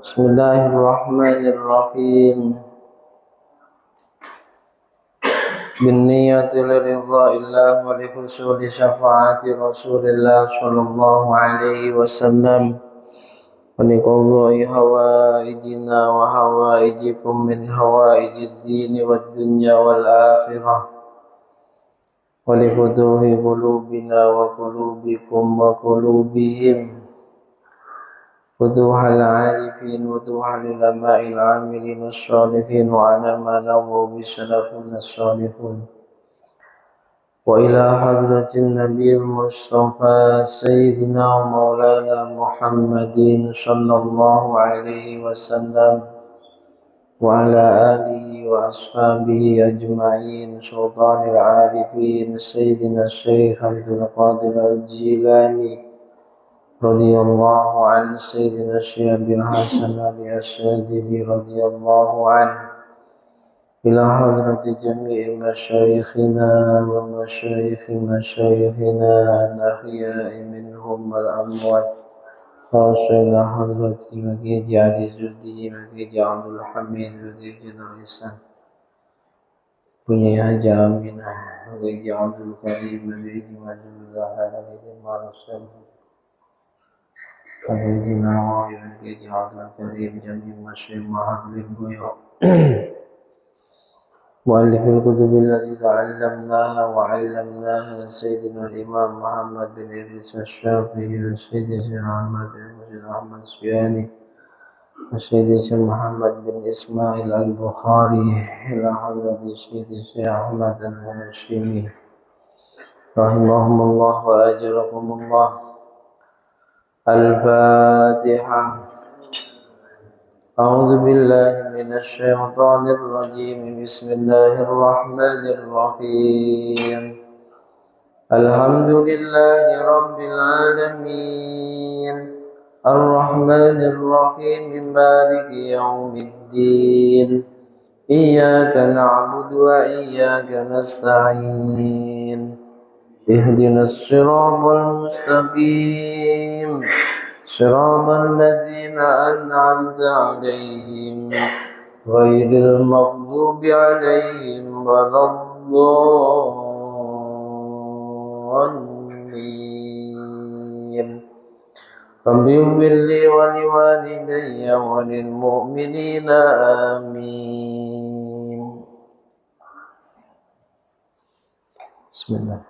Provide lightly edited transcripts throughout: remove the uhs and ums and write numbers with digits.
Bismillahirrahmanirrahim. Binniyati liridha'illah wa lihusuli syafaati Rasulillah sallallahu alaihi wasallam wa liqadha'i hawaijina wa hawaijikum min hawaijid dini wad dunya wal akhirah wa lifutuhi qulubina wa qulubikum wa qulubihim وضوح العارفين وضوح العلماء العاملين الصالحين وعلى ما نووا بسلفنا الصالحون وإلى حضرة النبي المصطفى سيدنا ومولانا محمد صلى الله عليه وسلم وعلى آله وأصحابه أجمعين سلطان العارفين سيدنا الشيخ عبد القادر الجيلاني رضي الله عن سيدنا الشيخ بن حسن الشاذلي رضي الله عنه إلى حضرة جميع مشايخنا ومشايخ مشايخنا الأحياء منهم والأموات خاصة حضرة مكيج علي الزهدي مكيج عبد الحميد مكيج الرسال punya Haja Aminah mكيج عبد الكريم مكيج مجد الزهر مكيج مرسل فبيجنا ويبكي جهاد الكريم جميع مشيخ محضر البيوع مؤلف الكتب الذي تعلمناها وعلمناها سيدنا الإمام محمد بن إدريس الشافعي وسيدنا الشيخ أحمد بن أحمد السياني وسيدنا الشيخ محمد بن إسماعيل البخاري إلى حضرة سيدنا الشيخ أحمد الهاشمي رحمهم الله وأجرهم الله. الفاتحة. أعوذ بالله من الشيطان الرجيم بسم الله الرحمن الرحيم الحمد لله رب العالمين الرحمن الرحيم مالك يوم الدين إياك نعبد وإياك نستعين اهدنا الصراط المستقيم صراط الذين أنعمت عليهم غير المغضوب عليهم ولا الضالين رب اغفر لي ولوالدي وللمؤمنين آمين. بسم الله.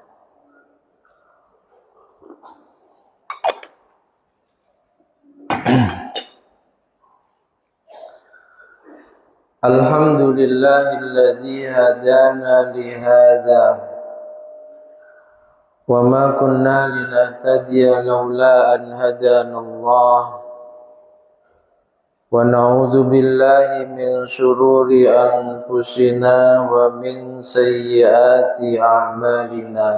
الحمد لله الذي هدانا لهذا وما كنا لنهتدي لولا أن هدانا الله ونعوذ بالله من شرور أنفسنا ومن سيئات أعمالنا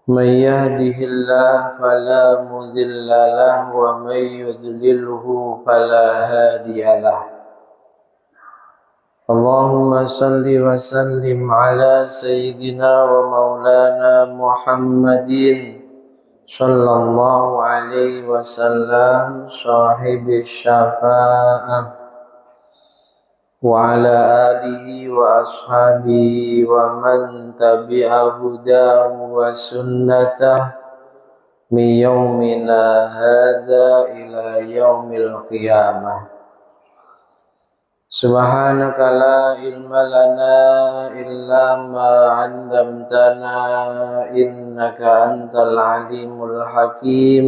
من يهده الله فلا مضل له ومن يضلله فلا هادي له. اللهم صل وسلم على سيدنا ومولانا محمد صلى الله عليه وسلم صاحب الشفاعة وعلى آله وأصحابه ومن تبع هداه وسنته من يومنا هذا إلى يوم القيامة. سبحانك لا علم لنا إلا ما علمتنا إنك أنت العليم الحكيم.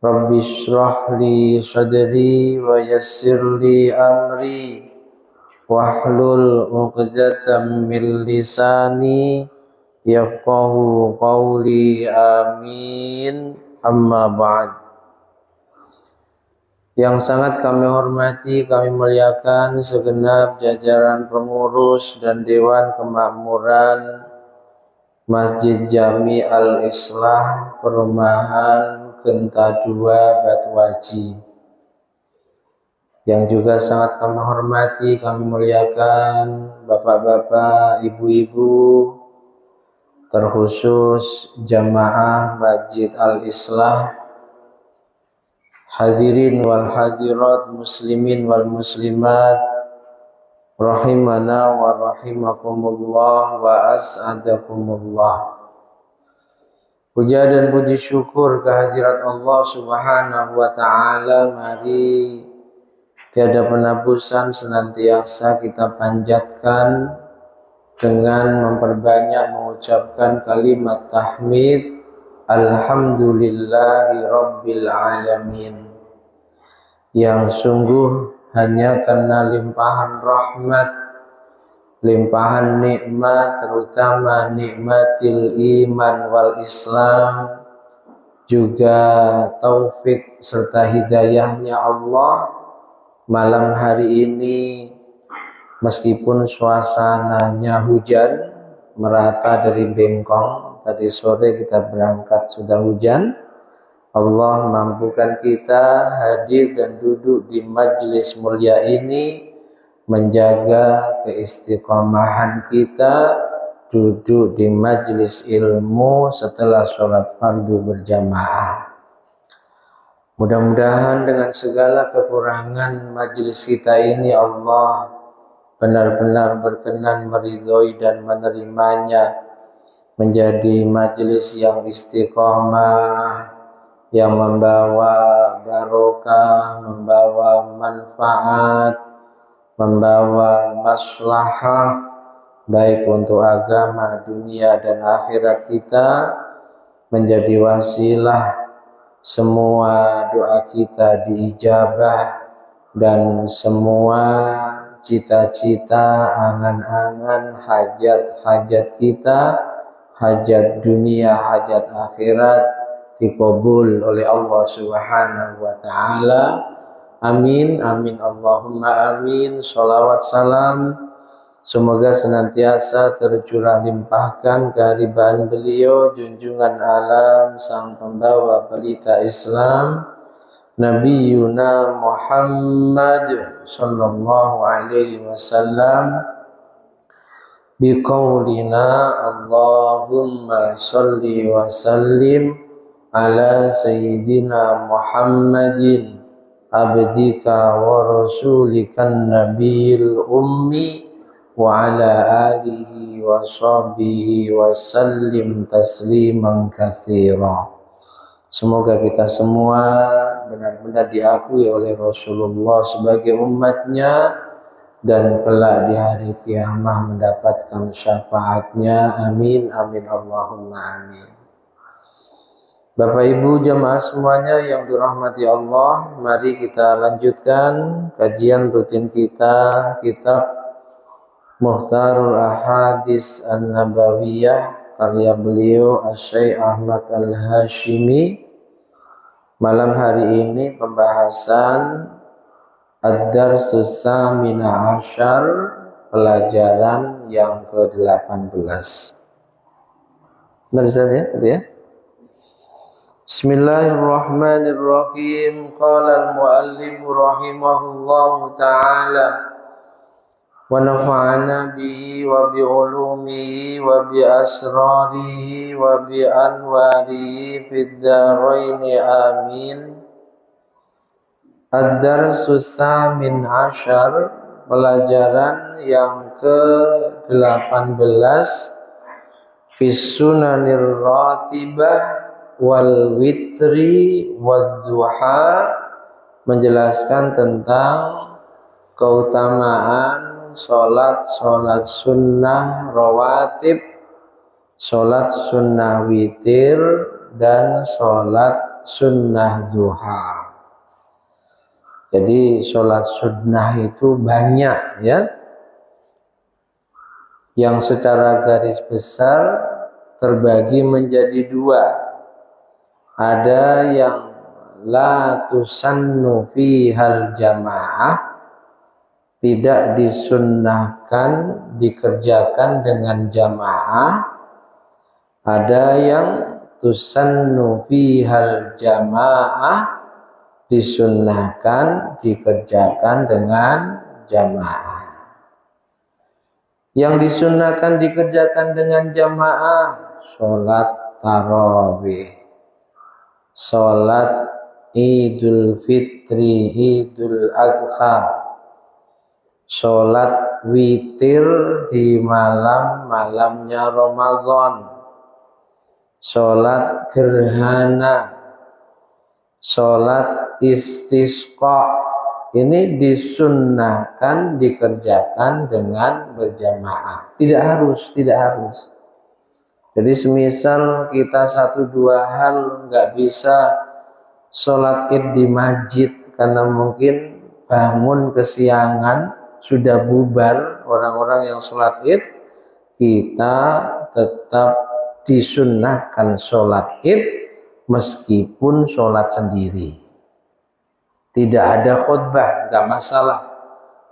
رب اشرح لي صدري ويسر لي أمري واحلل عقدة من لساني يفقه قولي آمين. Amma ba'd. Yang sangat kami hormati, kami muliakan segenap jajaran pengurus dan Dewan Kemakmuran Masjid Jami Al-Islah Perumahan Genta 2 Batuaji, yang juga sangat kami hormati, kami muliakan bapak-bapak, ibu-ibu, terkhusus jamaah Masjid Al-Islah hadirin wal hadirat, muslimin wal muslimat, rahimana wa rahimakumullah wa as'adakumullah. Puja dan puji syukur kehadirat Allah Subhanahu wa ta'ala. Mari tiada penabusan senantiasa kita panjatkan dengan memperbanyak mengucapkan kalimat tahmid, alhamdulillahi rabbil alamin, yang sungguh hanya karena limpahan rahmat, limpahan nikmat, terutama nikmatil iman wal Islam, juga taufik serta hidayahnya Allah, malam hari ini meskipun suasananya hujan merata dari Bengkong, tadi sore kita berangkat sudah hujan, Allah mampukan kita hadir dan duduk di majelis mulia ini, menjaga keistiqomahan kita duduk di majelis ilmu setelah sholat fardu berjamaah. Mudah-mudahan dengan segala kekurangan majelis kita ini Allah benar-benar berkenan meridhoi dan menerimanya menjadi majelis yang istiqomah, yang membawa barokah, membawa manfaat, membawa maslahah baik untuk agama, dunia dan akhirat kita, menjadi wasilah semua doa kita diijabah dan semua cita-cita, angan-angan, hajat-hajat kita, hajat dunia, hajat akhirat dikabul oleh Allah Subhanahu wa ta'ala. Amin, amin, Allahumma amin. Sholawat salam semoga senantiasa tercurah limpahkan kehadiran beliau, junjungan alam, sang pembawa pelita Islam, Nabi Yuna Muhammad sallallahu alaihi wasallam, biqaulina Allahumma salli wa sallim ala sayyidina Muhammadin abdika wa rasulikan nabiyil ummi wa ala alihi wa sahbihi wa sallim tasliman katsira. Semoga kita semua benar-benar diakui oleh Rasulullah sebagai umatnya dan kelak di hari kiamat mendapatkan syafaatnya. Amin, amin, Allahumma amin. Bapak Ibu jamaah semuanya yang dirahmati Allah, mari kita lanjutkan kajian rutin kita, kitab Mukhtarul Ahadits An-Nabawiyah karya beliau Asy-Syaikh Ahmad Al-Hashimi. Malam hari ini pembahasan Ad-Darsus Tsamina Asyar, pelajaran yang ke-18. Benar ya? Itu ya? Bismillahirrahmanirrahim. Qala al-muallif rahimahullahu ta'ala wa nafa'ana bihi wa bi ulumihi wa bi asrarihi wa bi anwarihi fid dharain amin. Ad-Darsus Tsamin Asyar, pelajaran yang ke-18, Fis Sunanir Ratibah wal Witri wad Duha, menjelaskan tentang keutamaan sholat sunnah rawatib, sholat sunnah witir, dan sholat sunnah duha. Jadi sholat sunnah itu banyak ya, yang secara garis besar terbagi menjadi dua. Ada yang la tusannu fihal jamaah, tidak disunnahkan dikerjakan dengan jamaah. Ada yang tusannu fihal jamaah, disunnahkan dikerjakan dengan jamaah. Yang disunnahkan dikerjakan dengan jamaah, sholat tarawih, sholat Idul Fitri, Idul Adha, sholat witir di malam-malamnya Ramadan, sholat gerhana, sholat istisqa, ini disunnahkan dikerjakan dengan berjamaah. Tidak harus. Jadi semisal kita 1-2 hal nggak bisa sholat id di masjid karena mungkin bangun kesiangan, sudah bubar orang-orang yang sholat id, kita tetap disunnahkan sholat id meskipun sholat sendiri. Tidak ada khutbah, nggak masalah,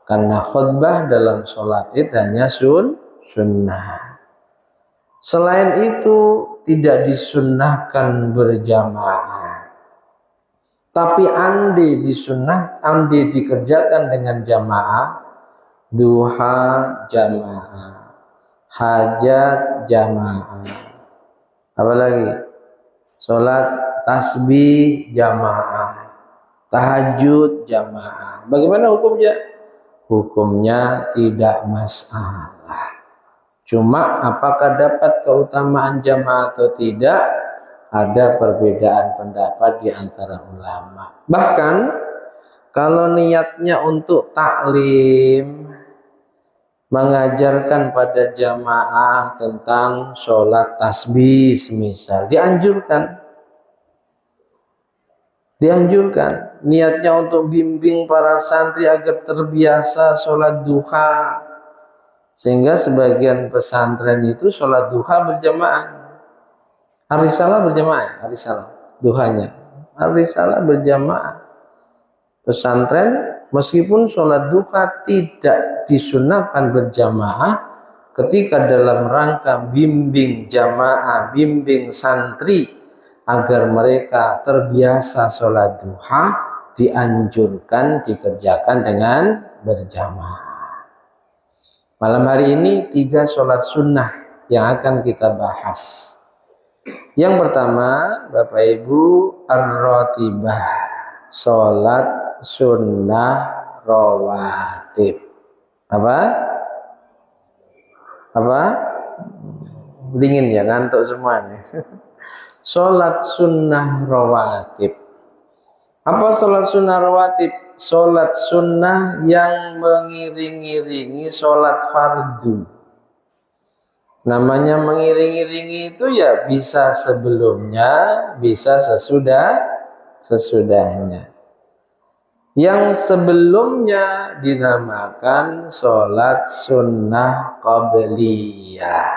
karena khutbah dalam sholat id hanya sunnah. Selain itu tidak disunnahkan berjamaah. Tapi andai dikerjakan dengan jamaah, duha jamaah, hajat jamaah, apalagi sholat tasbih jamaah, tahajud jamaah. Bagaimana hukumnya? Hukumnya tidak masalah. Cuma apakah dapat keutamaan jamaah atau tidak? Ada perbedaan pendapat di antara ulama. Bahkan kalau niatnya untuk taklim, mengajarkan pada jamaah tentang sholat tasbih semisal, dianjurkan. Niatnya untuk bimbing para santri agar terbiasa sholat duha, sehingga sebagian pesantren itu sholat duha berjamaah. Ar-Risalah berjamaah, duhanya. Ar-Risalah berjamaah. Pesantren meskipun sholat duha tidak disunahkan berjamaah, ketika dalam rangka bimbing jamaah, bimbing santri agar mereka terbiasa sholat duha, dianjurkan dikerjakan dengan berjamaah. Malam hari ini 3 sholat sunnah yang akan kita bahas. Yang pertama, Bapak Ibu, ar-ratibah, sholat sunnah rawatib. Apa? Dingin ya, ngantuk semuanya. Sholat sunnah rawatib. Apa sholat sunnah rawatib? Sholat sunnah yang mengiring-iringi sholat fardu. Namanya mengiring-iringi itu ya bisa sebelumnya, bisa sesudahnya. Yang sebelumnya dinamakan sholat sunnah qabliyah.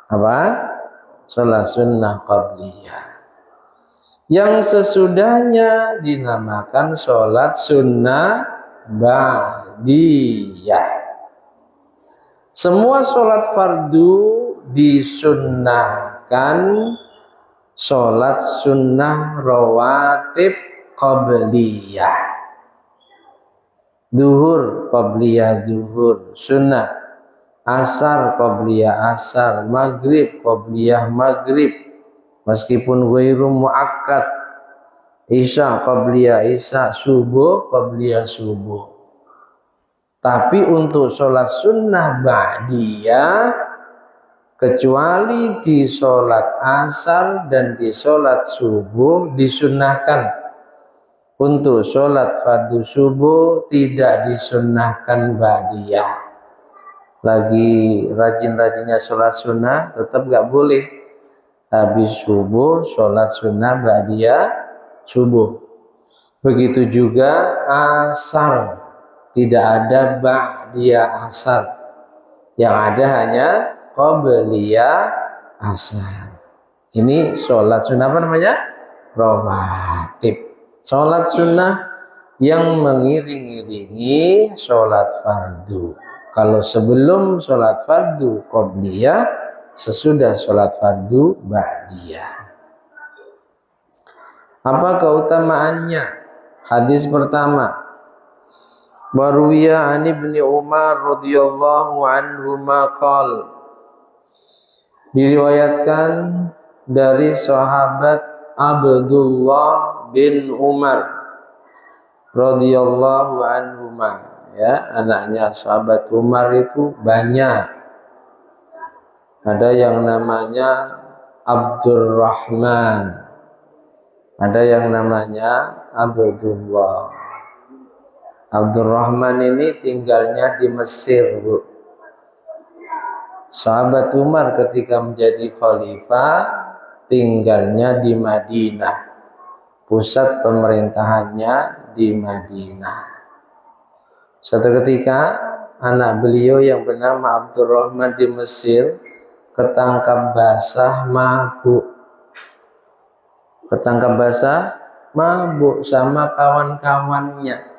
Apa? Sholat sunnah qabliyah. Yang sesudahnya dinamakan sholat sunnah ba'diyah. Semua sholat fardu disunnahkan sholat sunnah rawatib qabliyah. Duhur qabliyah duhur sunnah, asar qabliyah asar, maghrib qabliyah maghrib meskipun ghairu muakkad, isya qabliyah isya, subuh qabliyah subuh. Tapi untuk sholat sunnah ba'diyah, kecuali di sholat asar dan di sholat subuh disunnahkan. Untuk sholat fardu subuh tidak disunnahkan ba'diyah. Lagi rajin-rajinnya sholat sunnah tetap gak boleh. Habis subuh sholat sunnah ba'diyah subuh. Begitu juga asar, tidak ada ba'diyah asar. Yang ada hanya qabliyah asar. Ini sholat sunnah apa namanya? Rawatib. Sholat sunnah yang mengiring-iringi sholat fardu. Kalau sebelum sholat fardu qabliyah, sesudah sholat fardu ba'diyah. Apa keutamaannya? Hadis pertama, Barwiya an Ibni Umar radhiyallahu anhuma qala, diriwayatkan dari sahabat Abdullah bin Umar radhiyallahu anhuma. Ya, anaknya sahabat Umar itu banyak. Ada yang namanya Abdurrahman, ada yang namanya Abdullah. Abdurrahman ini tinggalnya di Mesir, Bu. Sahabat Umar ketika menjadi khalifah tinggalnya di Madinah. Pusat pemerintahannya di Madinah. Suatu ketika anak beliau yang bernama Abdurrahman di Mesir ketangkap basah mabuk. Ketangkap basah mabuk sama kawan-kawannya.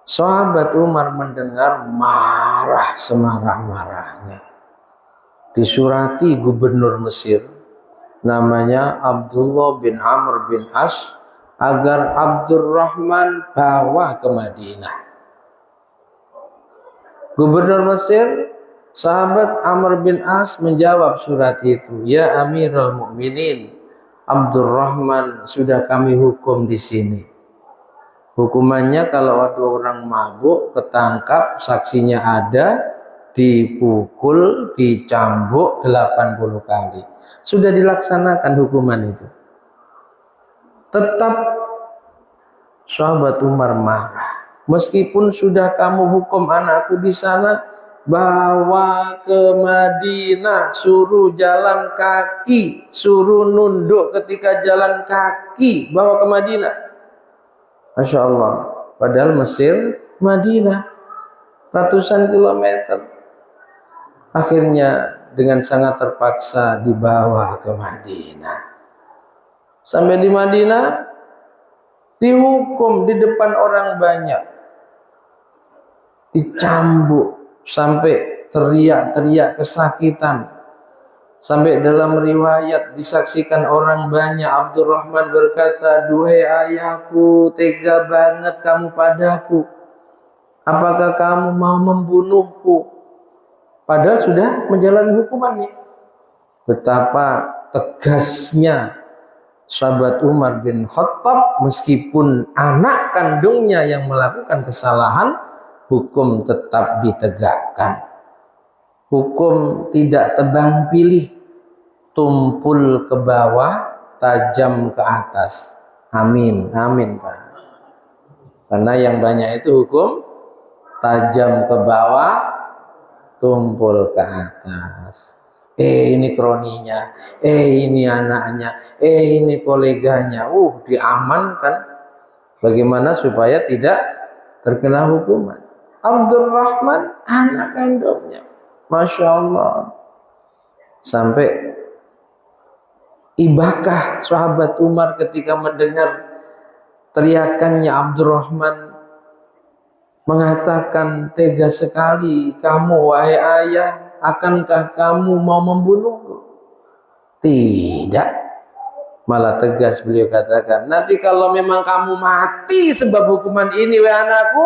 Sahabat Umar mendengar marah semarah-marahnya. Disurati gubernur Mesir namanya Abdullah bin Amr bin As agar Abdurrahman bawa ke Madinah. Gubernur Mesir sahabat Amr bin As menjawab surat itu, "Ya Amirul Mukminin, Abdurrahman sudah kami hukum di sini. Hukumannya kalau ada orang mabuk ketangkap, saksinya ada, dipukul, dicambuk 80 kali. Sudah dilaksanakan hukuman itu." Tetap sahabat Umar marah. "Meskipun sudah kamu hukum anakku di sana, bawa ke Madinah, suruh jalan kaki, suruh nunduk ketika jalan kaki, bawa ke Madinah." Masya Allah, padahal Mesir, Madinah, ratusan kilometer. Akhirnya dengan sangat terpaksa dibawa ke Madinah. Sampai di Madinah, dihukum di depan orang banyak. Dicambuk sampai teriak-teriak kesakitan. Sampai dalam riwayat disaksikan orang banyak. Abdurrahman berkata, "Duhai ayahku, tega banget kamu padaku. Apakah kamu mau membunuhku?" Padahal sudah menjalani hukumannya. Betapa tegasnya sahabat Umar bin Khattab, meskipun anak kandungnya yang melakukan kesalahan, hukum tetap ditegakkan. Hukum tidak tebang pilih, tumpul ke bawah, tajam ke atas. Amin, amin Pak. Karena yang banyak itu hukum tajam ke bawah, tumpul ke atas. Ini kroninya, ini anaknya, ini koleganya. Diamankan. Bagaimana supaya tidak terkena hukuman? Abdurrahman anak kandungnya. Masya Allah. Sampai ibakah sahabat Umar ketika mendengar teriakannya Abdurrahman, mengatakan, "Tega sekali kamu wahai ayah, akankah kamu mau membunuhku?" Tidak. Malah tegas beliau katakan, "Nanti kalau memang kamu mati sebab hukuman ini wahai anakku,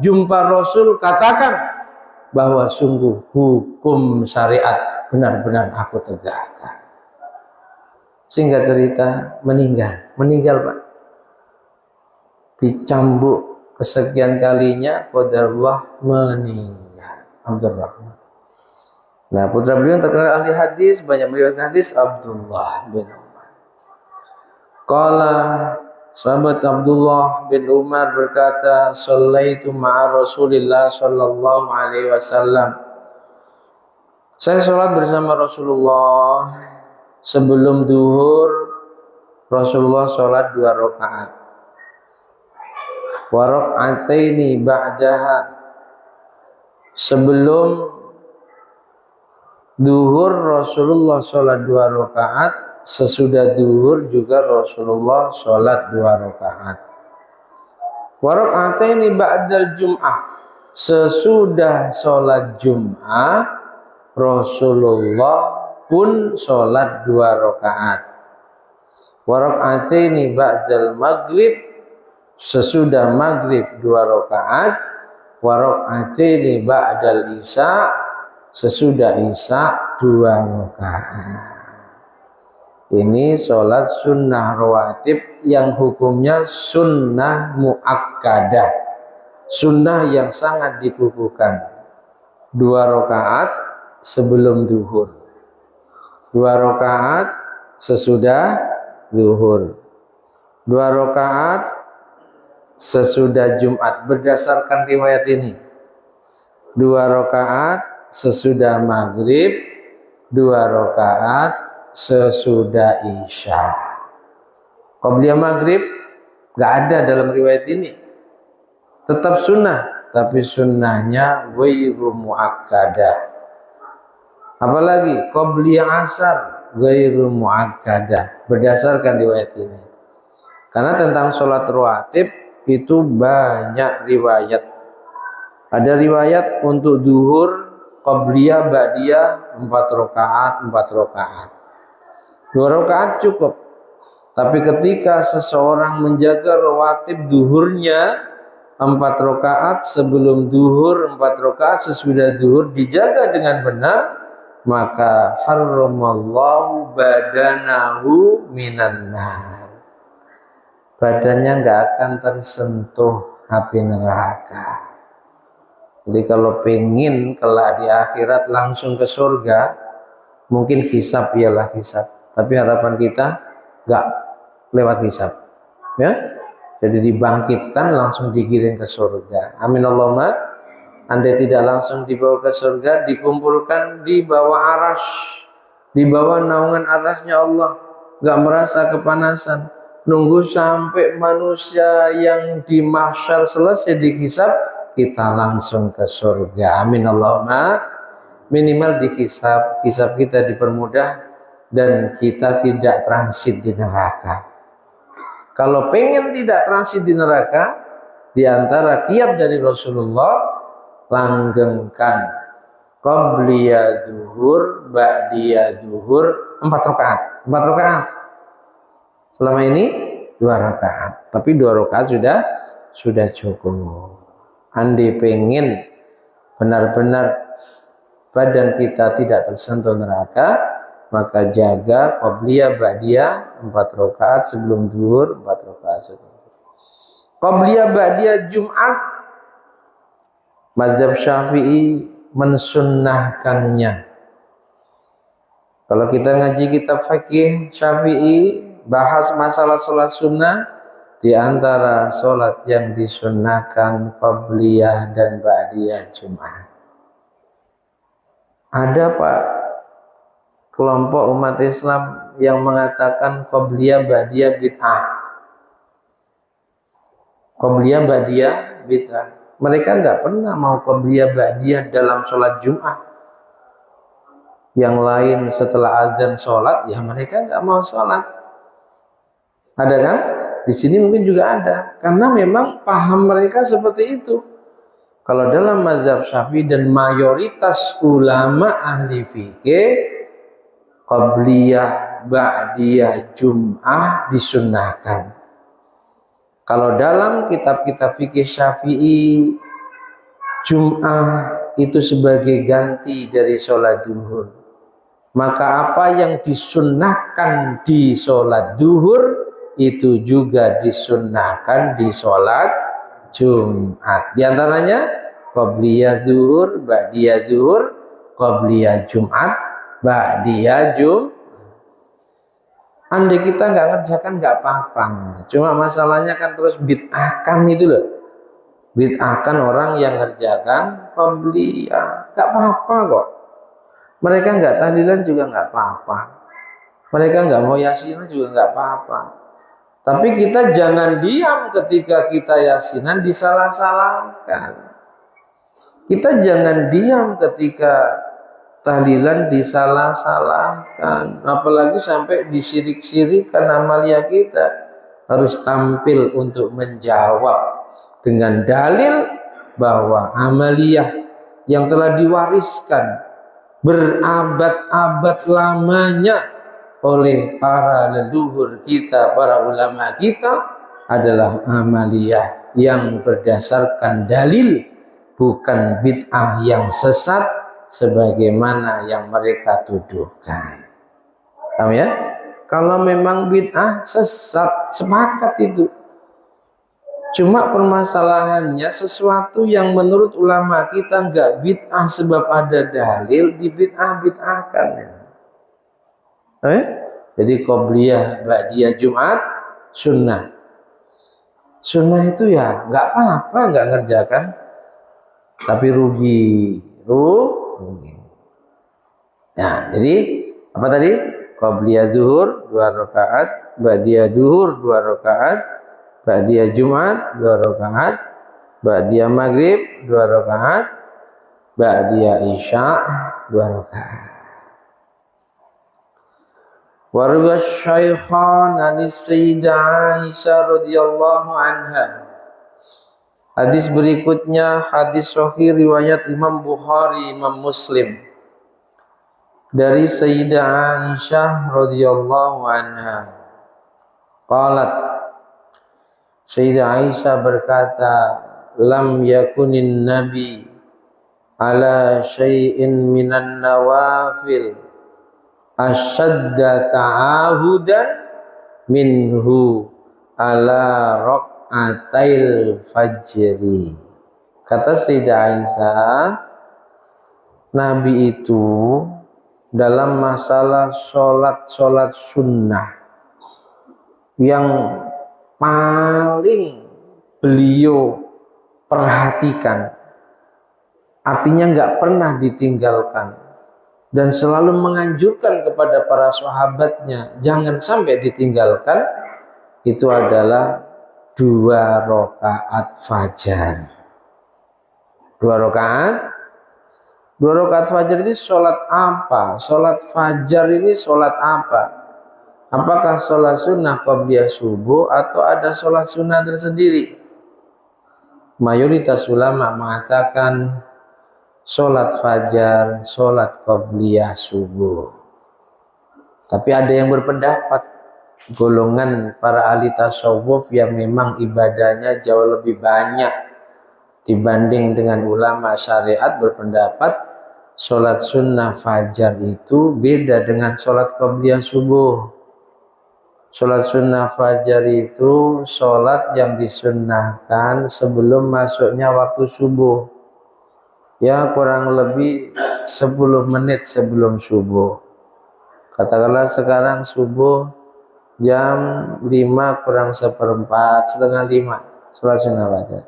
jumpa Rasul, katakan bahwa sungguh hukum syariat benar-benar aku tegakkan." Singkat cerita, meninggal Pak. Dicambuk kesekian kalinya, qadarullah meninggal Abdurrahman. Nah, putra beliau yang terkenal ahli hadis, banyak meriwayatkan hadis, Abdullah bin Umar. Qala, sahabat Abdullah bin Umar berkata, "Shallaitu ma'a Rasulillah sallallahu alaihi wasallam." Saya sholat bersama Rasulullah. Sebelum duhur, Rasulullah sholat 2 rakaat. Wa raka'ataini ba'daha. Sebelum duhur, Rasulullah sholat 2 rakaat. Sesudah duhur juga Rasulullah sholat 2 rakaat. Wa raka'ataini ba'dal jum'ah. Sesudah sholat Jum'ah, Rasulullah pun sholat 2 rakaat. Wa raka'ataini ba'dal maghrib. Sesudah maghrib 2 rakaat. Wa raka'ataini ba'dal isya. Sesudah isya 2 rakaat. Ini sholat sunnah rawatib yang hukumnya sunnah muakkadah, sunnah yang sangat dikukuhkan. 2 rakaat sebelum duhur, 2 rakaat sesudah duhur, 2 rakaat sesudah Jumat berdasarkan riwayat ini, 2 rakaat sesudah maghrib, 2 rakaat sesudah isya. Qabliyah maghrib gak ada dalam riwayat ini, tetap sunnah, tapi sunnahnya ghairu muakkadah. Apalagi qabliyah asar ghairu muakkadah berdasarkan riwayat ini. Karena tentang sholat rawatib itu banyak riwayat. Ada riwayat untuk duhur qabliyah ba'diyah 4 rakaat 4 rakaat. 2 rakaat cukup. Tapi ketika seseorang menjaga rawatib duhurnya 4 rakaat sebelum duhur, 4 rakaat sesudah duhur dijaga dengan benar, maka haramallahu badanahu minan nar. Badannya nggak akan tersentuh api neraka. Jadi kalau pengen kelak di akhirat langsung ke surga, mungkin hisab ialah hisab. Tapi harapan kita nggak lewat hisab, ya. Jadi dibangkitkan langsung digiring ke surga. Amin Allahumma. Andai tidak langsung dibawa ke surga, dikumpulkan di bawah aras, di bawah naungan arasnya Allah, nggak merasa kepanasan. Nunggu sampai manusia yang di mahsyar selesai dihisab, kita langsung ke surga. Amin Allahumma. Minimal dihisab, hisab kita dipermudah dan kita tidak transit di neraka. Kalau pengen tidak transit di neraka, di antara kiat dari Rasulullah, langgengkan qabliyah duhur, ba'diyah duhur 4 rakaat. 4 rakaat. Selama ini 2 rakaat, tapi 2 rakaat sudah cukup. Andai pengen benar-benar badan kita tidak tersentuh neraka, maka jaga qabliyah ba'diyah 4 rakaat sebelum zuhur, 4 rakaat sebelum zuhur. Qabliyah ba'diyah Jumat, mazhab Syafi'i mensunnahkannya. Kalau kita ngaji kitab fikih Syafi'i bahas masalah sholat sunnah, di antara sholat yang disunnahkan qabliyah dan ba'diyah Jumat. Ada Pak kelompok umat Islam yang mengatakan qabliyah ba'diyah bid'ah. Qabliyah ba'diyah bid'ah. Mereka nggak pernah mau qabliyah ba'diyah dalam sholat Jumat. Yang lain setelah azan sholat, ya mereka nggak mau sholat. Ada kan? Di sini mungkin juga ada. Karena memang paham mereka seperti itu. Kalau dalam mazhab Syafi'i dan mayoritas ulama ahli fikih, qabliyah ba'diyah Jum'ah disunnahkan. Kalau dalam kitab-kitab fikih Syafi'i, Jum'ah itu sebagai ganti dari sholat duhur. Maka apa yang disunnahkan di sholat duhur itu juga disunnahkan di sholat Jumat. Di antaranya qabliyah duhur, ba'diyah duhur, qabliyah Jumat, ba'diyah Jumat. Andai kita nggak ngerjakan nggak apa-apa. Cuma masalahnya kan terus bid'ahkan itu loh. Bid'ahkan orang yang ngerjakan qabliyah. Nggak apa-apa kok. Mereka nggak tahlilan juga nggak apa-apa. Mereka nggak mau yasinan juga nggak apa-apa. Tapi kita jangan diam ketika kita yasinan disalah-salahkan. Kita jangan diam ketika tahlilan disalah-salahkan. Apalagi sampai disirik-sirikan amalia kita. Harus tampil untuk menjawab dengan dalil bahwa amaliyah yang telah diwariskan berabad-abad lamanya oleh para leluhur kita, para ulama kita adalah amaliyah yang berdasarkan dalil, bukan bid'ah yang sesat sebagaimana yang mereka tuduhkan. Paham ya? Kalau memang bid'ah sesat, sepakat itu. Cuma permasalahannya sesuatu yang menurut ulama kita enggak bid'ah sebab ada dalil, di bid'ah-bid'ahkan ya. Jadi qobliyah, ba'diyah Jumat, sunnah. Sunnah itu ya enggak apa-apa enggak ngerjakan, tapi rugi. Nah, jadi apa tadi? Qobliyah zuhur 2 rakaat, ba'diyah zuhur 2 rakaat, ba'diyah Jumat 2 rakaat, ba'diyah maghrib 2 rakaat, ba'diyah isya 2 rakaat. Warwa syaikhan anis sayyidah Aisyah radhiyallahu anha. Hadis berikutnya hadis sahih riwayat Imam Bukhari, Imam Muslim. Dari Sayyidah Aisyah radhiyallahu anha. Qalat, Sayyidah Aisyah berkata, lam yakunin nabi ala syai'in minan nawafil asyadda ta'ahudan minhu ala raq'atail fajri. Kata Sayyidah Aisyah, Nabi itu dalam masalah sholat sunnah yang paling beliau perhatikan, artinya nggak pernah ditinggalkan, dan selalu menganjurkan kepada para sahabatnya jangan sampai ditinggalkan, itu adalah 2 rakaat fajar. 2 rakaat fajar ini sholat apa? Sholat fajar ini sholat apa? Apakah sholat sunnah qabliyah subuh atau ada sholat sunnah tersendiri? Mayoritas ulama mengatakan sholat fajar, sholat qabliyah subuh. Tapi ada yang berpendapat, golongan para ahli tasawuf yang memang ibadahnya jauh lebih banyak dibanding dengan ulama syariat, berpendapat sholat sunnah fajar itu beda dengan sholat qabliyah subuh. Sholat sunnah fajar itu sholat yang disunnahkan sebelum masuknya waktu subuh. Ya, kurang lebih 10 menit sebelum subuh. Katakanlah sekarang subuh jam 5 kurang seperempat, setengah 5, sholat sunnah fajar.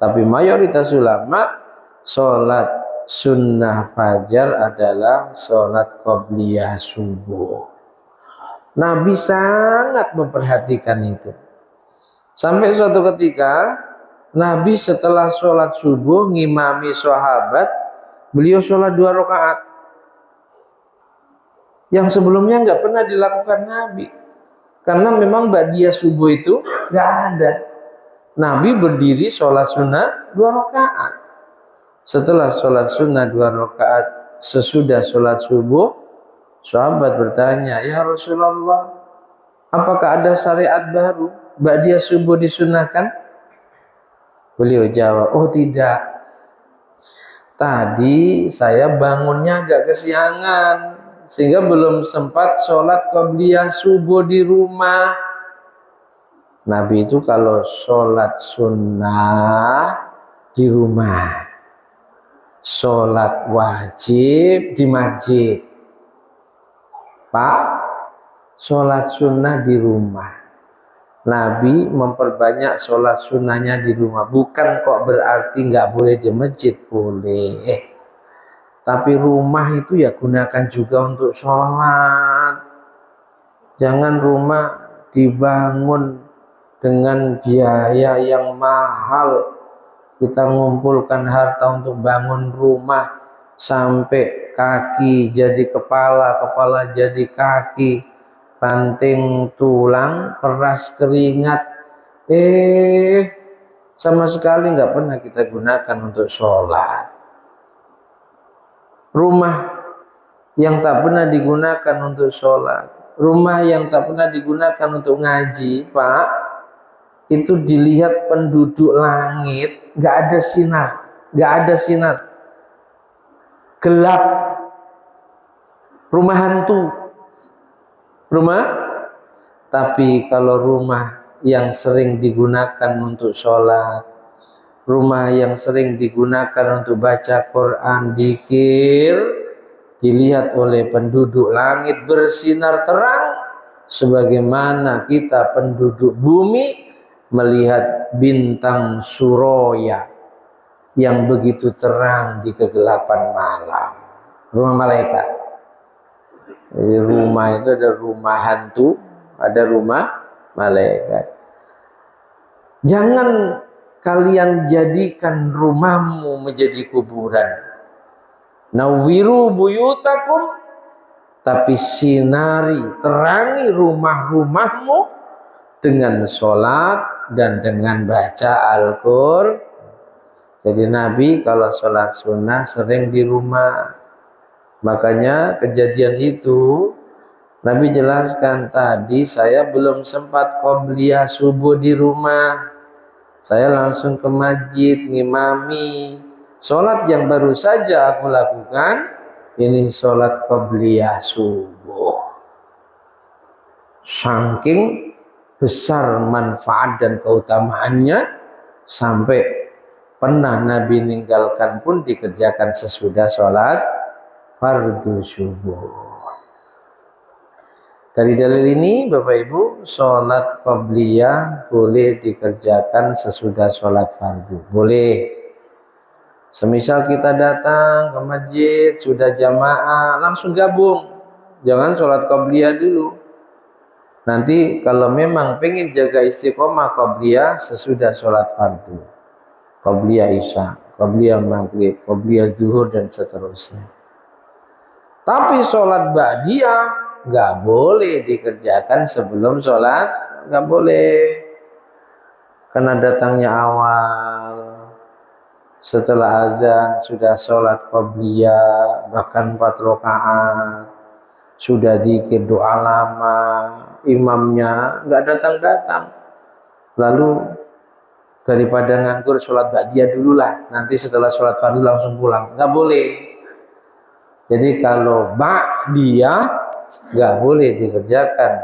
Tapi mayoritas ulama sholat sunnah fajar adalah sholat qabliyah subuh. Nabi sangat memperhatikan itu. Sampai suatu ketika Nabi setelah sholat subuh ngimami sahabat, beliau sholat 2 rakaat. Yang sebelumnya nggak pernah dilakukan Nabi, karena memang ba'diyah subuh itu nggak ada. Nabi berdiri sholat sunnah 2 rakaat. Setelah sholat sunnah 2 rakaat, sesudah sholat subuh, sahabat bertanya, ya Rasulullah, apakah ada syariat baru ba'diyah subuh disunahkan? Beliau jawab, oh tidak. Tadi saya bangunnya agak kesiangan, sehingga belum sempat sholat qabliyah subuh di rumah. Nabi itu kalau sholat sunnah di rumah, sholat wajib di masjid. Pak, sholat sunnah di rumah. Nabi memperbanyak sholat sunnahnya di rumah. Bukan kok berarti nggak boleh di masjid, boleh. Tapi rumah itu ya gunakan juga untuk sholat. Jangan rumah dibangun dengan biaya yang mahal. Kita mengumpulkan harta untuk bangun rumah sampai kaki jadi kepala, kepala jadi kaki, banting tulang, peras keringat, sama sekali nggak pernah kita gunakan untuk sholat. Rumah yang tak pernah digunakan untuk sholat, rumah yang tak pernah digunakan untuk ngaji, Pak, itu dilihat penduduk langit, nggak ada sinar, gelap, rumah hantu, rumah Tapi kalau rumah yang sering digunakan untuk sholat, rumah yang sering digunakan untuk baca Quran, dzikir, dilihat oleh penduduk langit bersinar terang, sebagaimana kita penduduk bumi melihat bintang Suroya yang begitu terang di kegelapan malam. Rumah malaikat. Jadi rumah itu ada rumah hantu, ada rumah malaikat. Jangan kalian jadikan rumahmu menjadi kuburan. Nawwiru buyutakum, tapi sinari, terangi rumah-rumahmu dengan sholat dan dengan baca Al-Qur'an. Jadi Nabi kalau sholat sunnah sering di rumah. Makanya kejadian itu Nabi jelaskan, tadi saya belum sempat qobliyah subuh di rumah, saya langsung ke masjid ngimami. Sholat yang baru saja aku lakukan, ini sholat qobliyah subuh. Saking besar manfaat dan keutamaannya, sampai pernah Nabi meninggalkan pun dikerjakan sesudah sholat fardu subuh. Dari dalil ini Bapak Ibu, sholat qobliyah boleh dikerjakan sesudah sholat fardu. Boleh. Semisal kita datang ke masjid, sudah jamaah, langsung gabung. Jangan sholat qobliyah dulu. Nanti kalau memang pengen jaga istiqomah qobliyah sesudah sholat fardu. Qobliyah isya, qobliyah maghrib, qobliyah zuhur dan seterusnya. Tapi sholat ba'diyah nggak boleh dikerjakan sebelum sholat, nggak boleh. Karena datangnya awal, setelah azan sudah sholat qobliyah, bahkan 4 rakaat, sudah dzikir doa lama, imamnya nggak datang-datang. Lalu daripada nganggur sholat ba'diyah dulu lah, nanti setelah sholat fardu langsung pulang, nggak boleh. Jadi kalau ba'diyah nggak boleh dikerjakan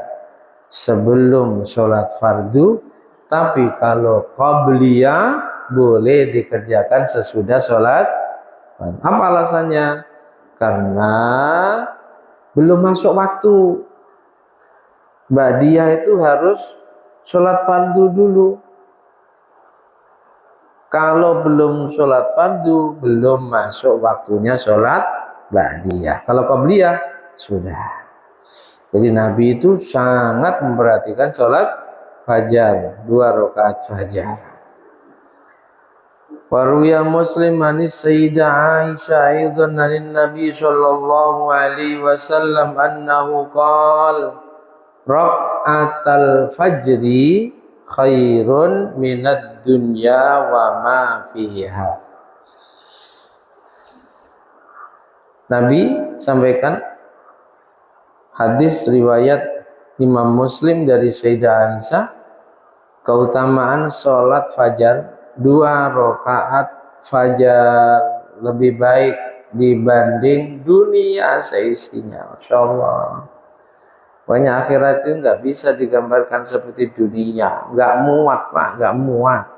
sebelum sholat fardu, tapi kalau qobliyah boleh dikerjakan sesudah sholat. Apa alasannya? Karena belum masuk waktu. Ba'diyah itu harus sholat fardu dulu. Kalau belum sholat fardu, belum masuk waktunya sholat ba'diyah. Kalau qobliyah sudah. Jadi Nabi itu sangat memperhatikan sholat fajar, 2 rakaat fajar. Waruya Muslim anis Sayyidah Aisyah aidan anin Nabi sallallahu alaihi wasallam annahu qala rak'atal fajri khairun minad dunya wa ma fiha. Nabi sampaikan hadis riwayat Imam Muslim dari Sayyidah Aisyah, keutamaan sholat fajar, 2 rakaat fajar lebih baik dibanding dunia seisinya. Masya Allah. Banyak akhirat itu nggak bisa digambarkan seperti dunia, nggak muat Pak, nggak muat.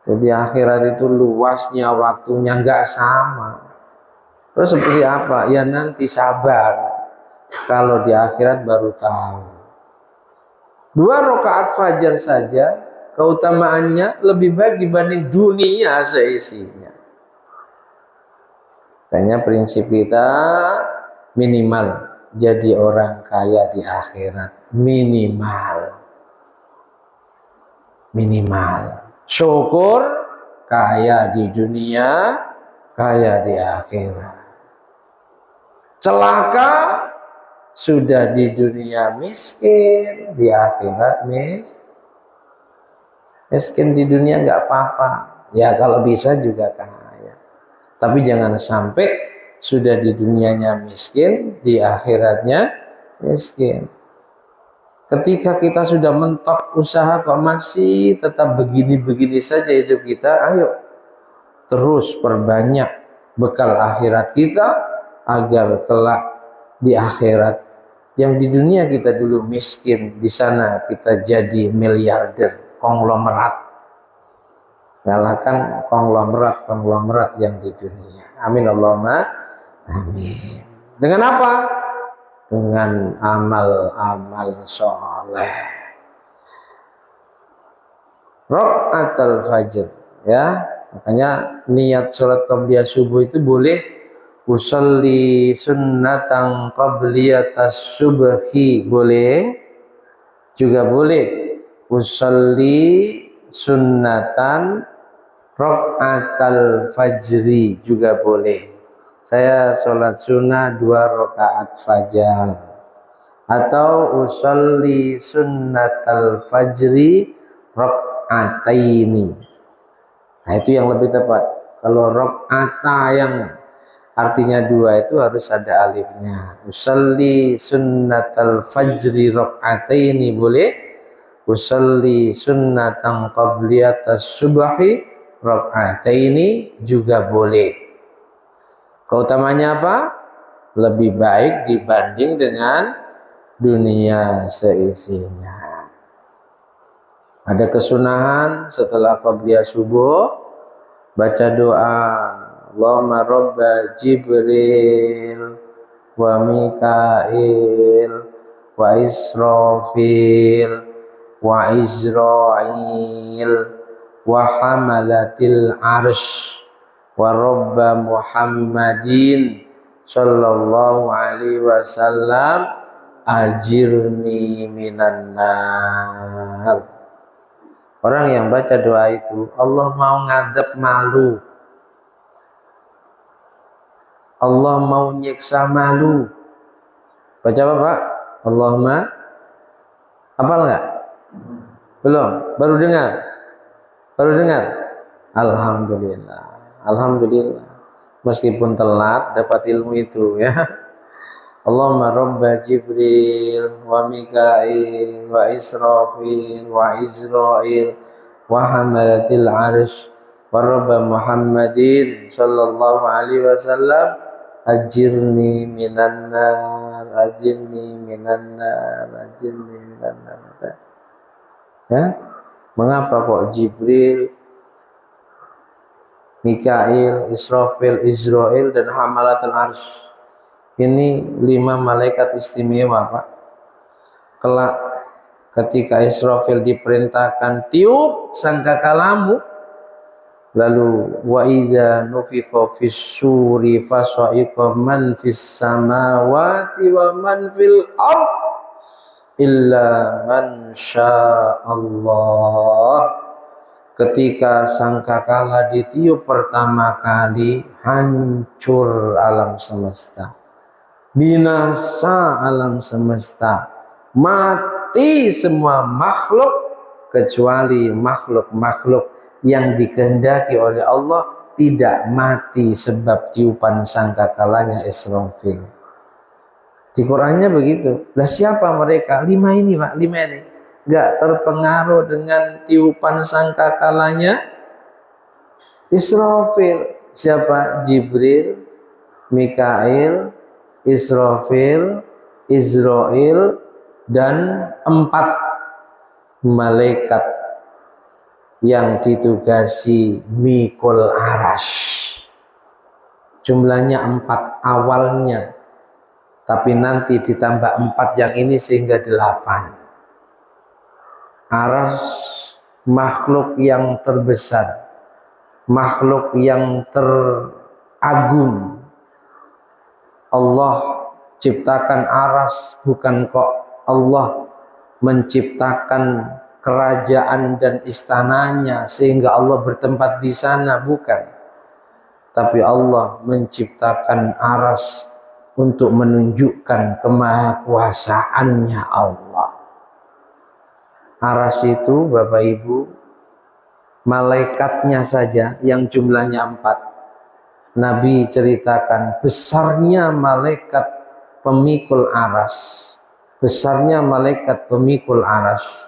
Jadi akhirat itu luasnya, waktunya nggak sama. Terus seperti apa? Ya nanti sabar, kalau di akhirat baru tahu. 2 rakaat fajar saja keutamaannya lebih baik dibanding dunia seisinya. Makanya prinsip kita minimal jadi orang kaya di akhirat, minimal. Syukur kaya di dunia, kaya di akhirat. Celaka sudah di dunia miskin, di akhirat miskin. Di dunia nggak apa-apa, ya kalau bisa juga kaya. Tapi jangan sampai sudah di dunianya miskin, di akhiratnya miskin. Ketika kita sudah mentok usaha kok masih tetap begini-begini saja hidup kita, ayo terus perbanyak bekal akhirat kita agar kelak di akhirat Yang di dunia kita dulu miskin, di sana kita jadi miliarder, konglomerat. Kalahkan konglomerat yang di dunia. Amin Allahumma amin. Dengan apa? Dengan amal-amal soleh. Rakaatul fajr, ya. Makanya niat sholat qabliyah subuh itu boleh usolli sunnatan qabliyatas subhi, boleh. Juga boleh usolli sunnatan rakaatul fajri, juga boleh. Saya sholat sunnah 2 rakaat fajar, atau usolli sunnatal fajri rakaataini. Nah, itu yang lebih tepat. Kalau rakaata yang artinya 2 itu harus ada alifnya. Usolli sunnatal fajri rakaataini boleh. Usolli sunnatan qabliyatas subhi rakaataini juga boleh. Keutamanya apa? Lebih baik dibanding dengan dunia seisinya. Ada kesunahan setelah qabliyah subuh baca doa Allahumma robba Jibril wa Mikail wa Israfil wa Izrail wa hamalatil arsh wa robba Muhammadin sallallahu alaihi wasallam ajirni minan nar. Orang yang baca doa itu, Allah mau ngadab malu, Allah mau nyiksa malu. Baca apa Pak? Allahumma, hafal nggak? Belum? Baru dengar? Baru dengar? Alhamdulillah, alhamdulillah. Meskipun telat dapat ilmu itu, ya. Allahumma robba Jibril wa Mikail wa Israfil wa Izrail wa hamalatil arsh wa robba Muhammadin sallallahu alaihi wasallam ajirni minan nar, ajirni minan nar, ajirni minan nar. Ya? Mengapa kok Jibril, Mikail, Israfil, Izrail dan hamalatul arsh? Ini 5 malaikat istimewa, Pak. Kelak ketika Israfil diperintahkan tiup sangkakalamu, lalu wa idza nufikha fis suri fasa'iqa man fis samawati wa man fil ard illa man Allah. Ketika sangkakala ditiup pertama kali, hancur alam semesta, binasa alam semesta, mati semua makhluk kecuali makhluk-makhluk yang dikehendaki oleh Allah tidak mati sebab tiupan sangkakalanya Israfil. Di Qur'annya begitu. Lah siapa mereka? 5 ini Pak, 5 ini nggak terpengaruh dengan tiupan sangkakalanya Israfil. Siapa? Jibril, Mikail, Israfil, Izrail, dan 4 malaikat yang ditugasi mikul arash. Jumlahnya 4 awalnya, tapi nanti ditambah 4 yang ini sehingga 8. Arash makhluk yang terbesar, makhluk yang teragung. Allah ciptakan aras, bukan kok Allah menciptakan kerajaan dan istananya sehingga Allah bertempat di sana, bukan. Tapi Allah menciptakan aras untuk menunjukkan kemahakuasaannya Allah. Aras itu Bapak Ibu, malaikatnya saja yang jumlahnya 4. Nabi ceritakan besarnya malaikat pemikul aras, besarnya malaikat pemikul aras.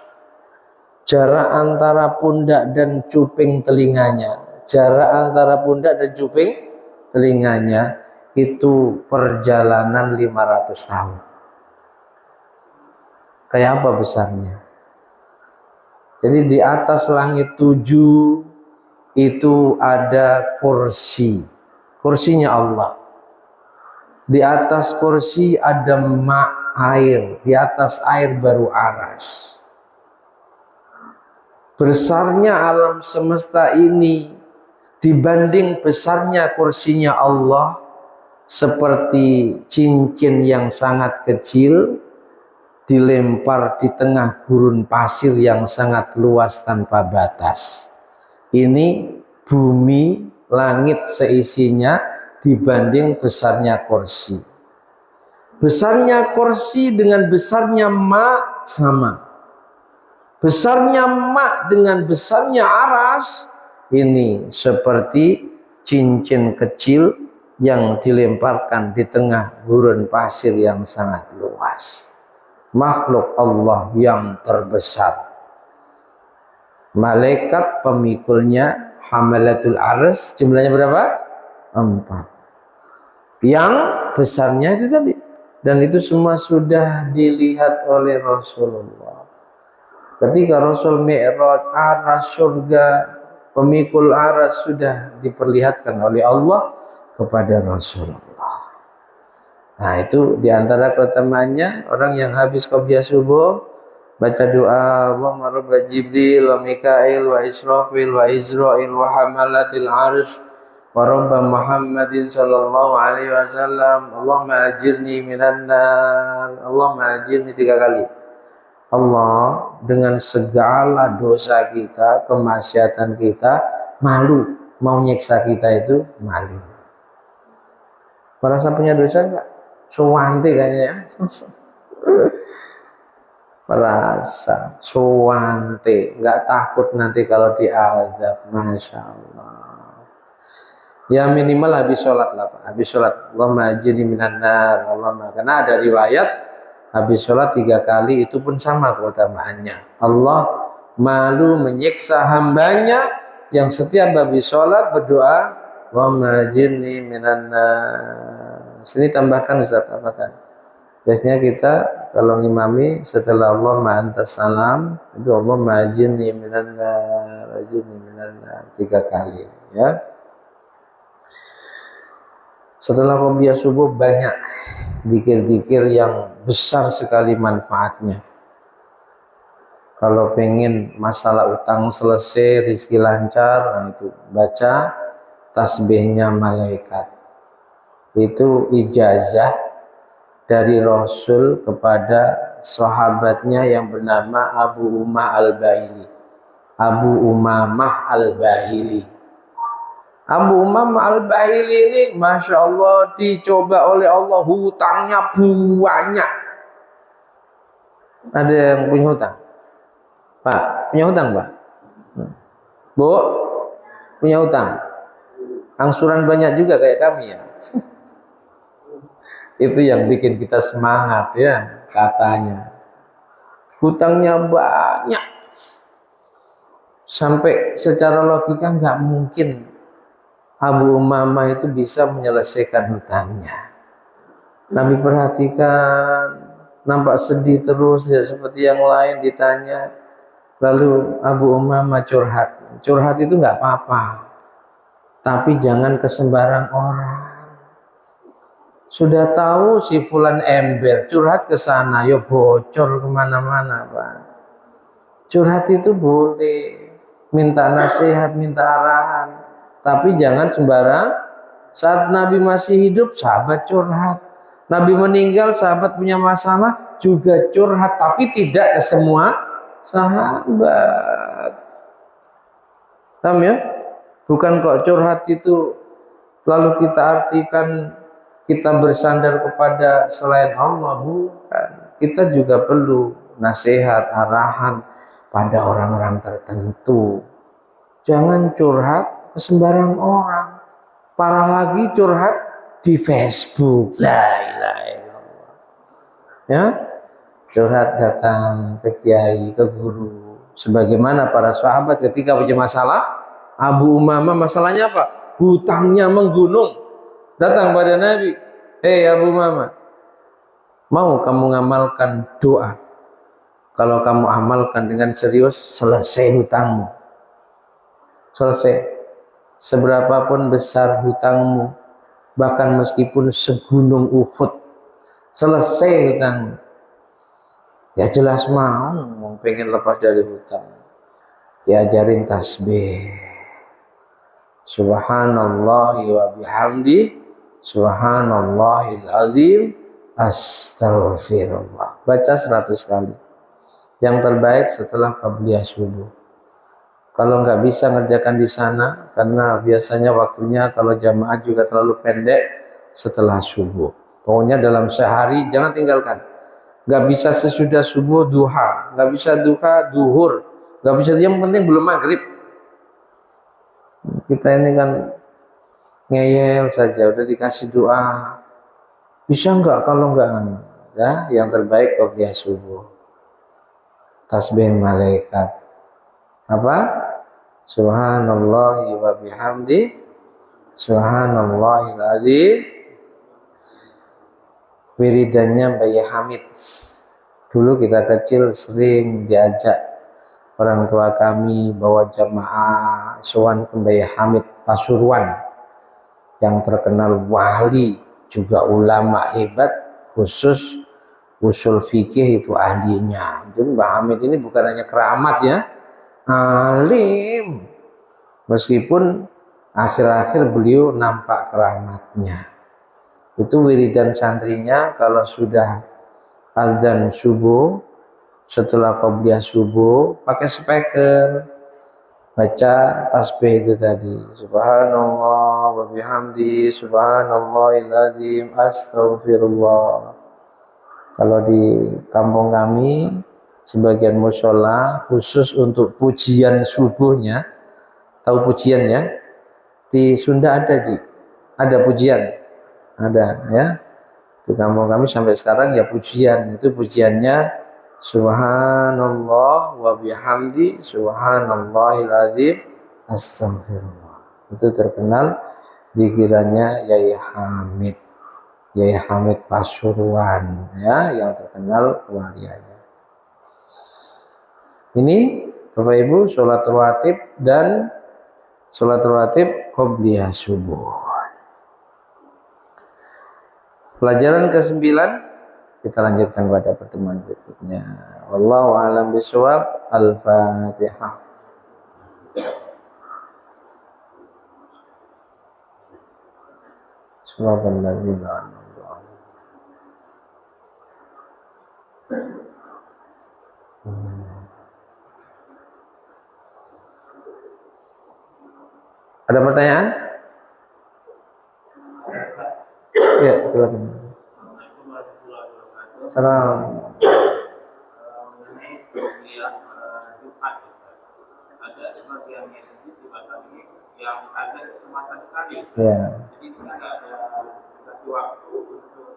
Jarak antara pundak dan cuping telinganya, jarak antara pundak dan cuping telinganya itu perjalanan 500 tahun. Kayak apa besarnya? Jadi di atas langit 7 itu ada kursi. Kursinya Allah. Di atas kursi ada air. Di atas air baru aras. Besarnya alam semesta ini dibanding besarnya kursinya Allah seperti cincin yang sangat kecil dilempar di tengah gurun pasir yang sangat luas tanpa batas. Ini bumi, langit seisinya dibanding besarnya kursi. Besarnya kursi dengan besarnya sama. Besarnya dengan besarnya aras ini seperti cincin kecil yang dilemparkan di tengah gurun pasir yang sangat luas. Makhluk Allah yang terbesar. Malaikat pemikulnya hamalatul arsy jumlahnya berapa? 4. Yang besarnya itu tadi. Dan itu semua sudah dilihat oleh Rasulullah. Ketika Rasul Mi'raj, aras surga, pemikul aras sudah diperlihatkan oleh Allah kepada Rasulullah. Nah itu diantara keutamaannya orang yang habis qobliyah subuh baca doa Allahumma rabba Jibril wa Mikail wa Israfil wa Izrail wa hamalatil arsh wa rabba Muhammadin sallallahu alaihi wasallam Allahumma ajirni minan nar. Allahumma ajirni 3 kali. Allah dengan segala dosa kita, kemaksiatan kita, malu mau nyiksa kita itu malu. Merasa punya dosa enggak? Suwante kayaknya ya. Merasa suwante, enggak takut nanti kalau diazab. Masya Allah. Ya minimal habis sholat lah Pak. Habis sholat Allahumma ajirni minan nar. Allahumma. Karena ada riwayat habis sholat 3 kali itu pun sama keutamaannya. Allah malu menyiksa hambanya yang setiap habis sholat berdoa Allahumma ajirni minan nar. Sini tambahkan Ustaz, tambahkan. Biasanya kita kalau ngimami setelah Allahumma antas salam itu Allahumma ajirni minan nar, ajirni minan nar 3 kali ya. Setelah qobliyah subuh banyak zikir-zikir yang besar sekali manfaatnya. Kalau pengen masalah utang selesai, rezeki lancar, nah itu baca tasbihnya malaikat. Itu ijazah dari Rasul kepada sahabatnya yang bernama Abu Umamah Al-Bahili. Abu Umamah Al-Bahili. Abu Umamah Al-Bahili ini Masya Allah dicoba oleh Allah, hutangnya banyak. Ada yang punya hutang? Pak, punya hutang Pak? Bu, punya hutang? Angsuran banyak juga kayak kami ya. Itu yang bikin kita semangat ya katanya. Hutangnya banyak. Sampai secara logika nggak mungkin Abu Umamah itu bisa menyelesaikan hutangnya. Nabi perhatikan, nampak sedih terus, ya seperti yang lain ditanya. Lalu Abu Umamah curhat. Curhat itu nggak apa-apa, tapi jangan ke sembarang orang. Sudah tahu si fulan ember, curhat ke sana, yo bocor kemana-mana Pak. Curhat itu boleh, minta nasihat, minta arahan. Tapi jangan sembarang. Saat Nabi masih hidup, sahabat curhat. Nabi meninggal, sahabat punya masalah, juga curhat. Tapi tidak ke semua sahabat. Paham ya? Bukan kok curhat itu lalu kita artikan kita bersandar kepada selain Allah. Bukan. Kita juga perlu nasihat, arahan pada orang-orang tertentu. Jangan curhat ke sembarang orang. Parah lagi curhat di Facebook. La ilaha illallah. Ya, curhat datang ke kiai, ke guru. Sebagaimana para sahabat ketika punya masalah, Abu Umamah masalahnya apa? Hutangnya menggunung. Datang pada Nabi, Abu Umamah, mau kamu ngamalkan doa Kalau kamu amalkan dengan serius, selesai hutangmu. Selesai. Seberapapun besar hutangmu, bahkan meskipun segunung Uhud, selesai hutangmu. Ya jelas mau pengen lepas dari hutang. Diajarin tasbih. Subhanallah wa bihamdi, subhanallahil azim, astaghfirullah. Baca 100 kali. Yang terbaik setelah qabliyah subuh. Kalau nggak bisa ngerjakan di sana, karena biasanya waktunya kalau jamaah juga terlalu pendek, setelah subuh. Pokoknya dalam sehari jangan tinggalkan. Nggak bisa sesudah subuh duha, nggak bisa duha duhur, nggak bisa, yang penting belum maghrib. Kita ini kan ngeyel saja, udah dikasih doa. Bisa nggak kalau nggak? Ya, yang terbaik qabliyah subuh. Tasbih malaikat. Apa? Subhanallah wa bihamdi, subhanallahil azim. Wiridannya Bayi Hamid. Dulu kita kecil sering diajak orang tua kami bawa jamaah sowan ke Bayi Hamid Pasuruan, yang terkenal wali, juga ulama hebat, khusus usul fikih itu ahlinya. Jadi Mbah Hamid ini bukan hanya keramat ya, alim, meskipun akhir-akhir beliau nampak keramatnya. Itu wiridan santrinya kalau sudah azan subuh, setelah qabliyah subuh, pakai speaker, baca tasbih itu tadi, subhanallah wa bihamdi, subhanallahil azim, astaghfirullah. Kalau di kampung kami sebagian mushola khusus untuk pujian subuhnya, tahu pujian ya? Di Sunda ada Ji, ada pujian, ada ya. Di kampung kami sampai sekarang ya pujian, itu pujiannya subhanallah wa bihamdi, subhanallahil azim, astaghfirullah. Itu terkenal dikirannya Yai Hamid, Yai Hamid Pasuruan ya, yang terkenal kewaliannya. Ini Bapak Ibu sholat rawatib dan sholat rawatib qabliyah subuh. Pelajaran ke-9 kita lanjutkan pada pertemuan berikutnya. Wallahu a'lam bishawab. Al-Fatihah. Subhanallah. Ada pertanyaan? Ya, silakan. Salam. Ada sebagian masjid di Batam ini yang ada kemasan sekali. Ya. Jadi tidak ada satu waktu untuk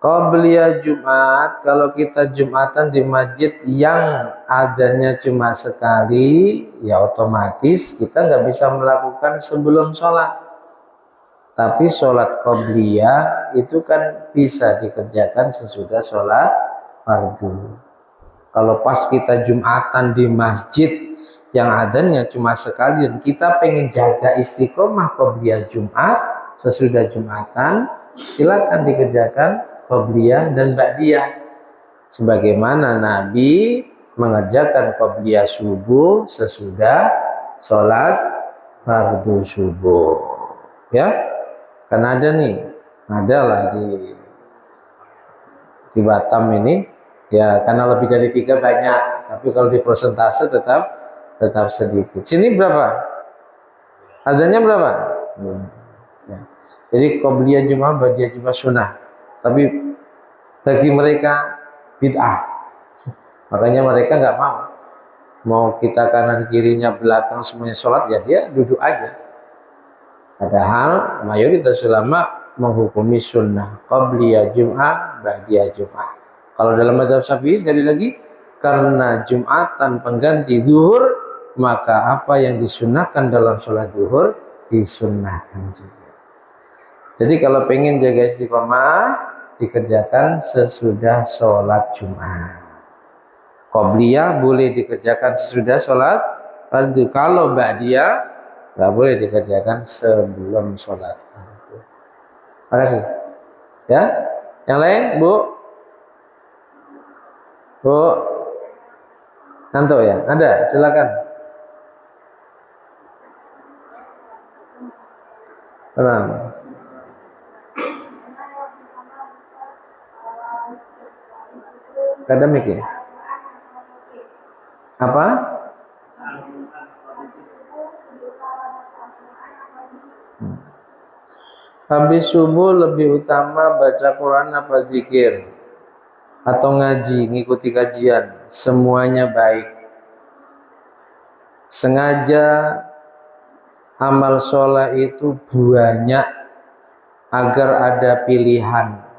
Qabliyah Jumat, kalau kita Jumatan di masjid yang adanya cuma sekali, ya otomatis kita nggak bisa melakukan sebelum sholat. Tapi sholat qabliyah itu kan bisa dikerjakan sesudah sholat fardu. Kalau pas kita Jumatan di masjid yang adanya cuma sekali dan kita pengen jaga istiqomah qabliyah Jumat sesudah Jumatan, silakan dikerjakan qabliyah dan ba'diyah. Sebagaimana Nabi mengerjakan qabliyah subuh sesudah sholat fardu subuh. Ya, kan ada nih, adalah di Batam ini, ya karena lebih dari 3 banyak, tapi kalau di persentase tetap sedikit. Sini berapa? Adanya berapa? Ya. Jadi qabliyah Jumat, ba'diyah Jumat sunnah. Tapi bagi mereka bid'ah, makanya mereka nggak mau kita kanan kirinya belakang semuanya sholat, ya dia duduk aja. Padahal mayoritas ulama menghukumi sunnah qabliyah Jum'ah, ba'diyah Jum'ah. Kalau dalam mazhab Syafi'i sekali lagi, karena Jumatan pengganti zuhur, maka apa yang disunnahkan dalam sholat zuhur disunnahkan juga. Jadi kalau pengen jaga istiqomah, dikerjakan sesudah sholat Jumat. Qobliyah boleh dikerjakan sesudah sholat fardu. Kalau ba'diyah nggak boleh dikerjakan sebelum sholat fardu. Makasih. Ya, yang lain, Bu? Bu, Nanto ya? Ada, silakan. Tenang. Akademik ya? Apa? Habis subuh lebih utama baca Quran apa zikir? Atau ngaji, ngikuti kajian? Semuanya baik. Sengaja amal soleh itu banyak agar ada pilihan.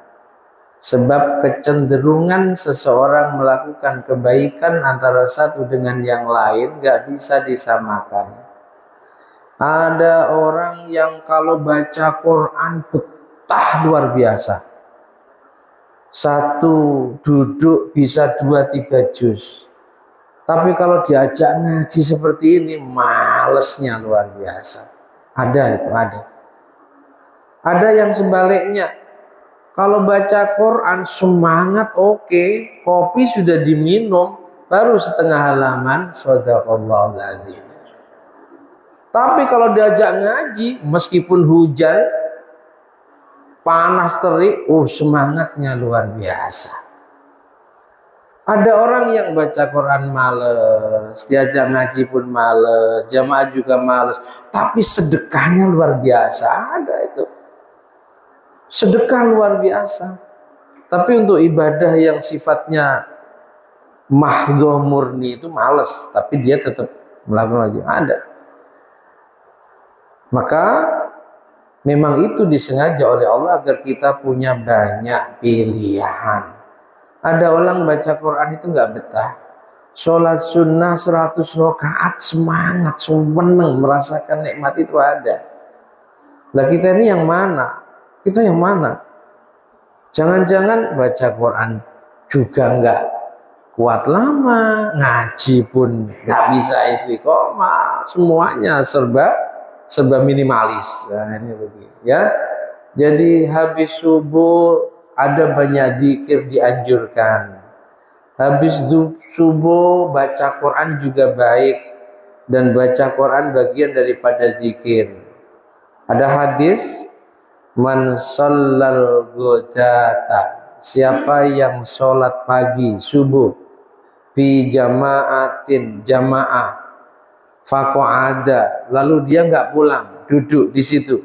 Sebab kecenderungan seseorang melakukan kebaikan antara satu dengan yang lain gak bisa disamakan. Ada orang yang kalau baca Quran betah luar biasa. Satu duduk bisa 2-3 juz. Tapi kalau diajak ngaji seperti ini, malesnya luar biasa. Ada itu, ada. Ada yang sebaliknya. Kalau baca Quran semangat oke, kopi sudah diminum, baru setengah halaman, shadaqallahul adzim. Tapi kalau diajak ngaji, meskipun hujan, panas terik, semangatnya luar biasa. Ada orang yang baca Quran males, diajak ngaji pun males, jamaah juga males, tapi sedekahnya luar biasa, ada itu. Sedekah luar biasa. Tapi untuk ibadah yang sifatnya mahdhah murni itu males, tapi dia tetap melakukan lagi, ada. Maka memang itu disengaja oleh Allah agar kita punya banyak pilihan. Ada orang baca Quran itu nggak betah. Sholat sunnah 100 rakaat semangat, seneng, merasakan nikmat itu ada. Lah kita ini yang mana? Kita yang mana? Jangan-jangan baca Quran juga nggak kuat lama, ngaji pun nggak bisa istiqomah, semuanya serba minimalis. Nah, ini begini ya. Jadi habis subuh ada banyak zikir dianjurkan. Habis subuh baca Quran juga baik, dan baca Quran bagian daripada zikir. Ada hadis, man shallal ghodata, siapa yang sholat pagi subuh fi jama'atin, jamaah, faqa'ada, lalu dia nggak pulang, duduk di situ,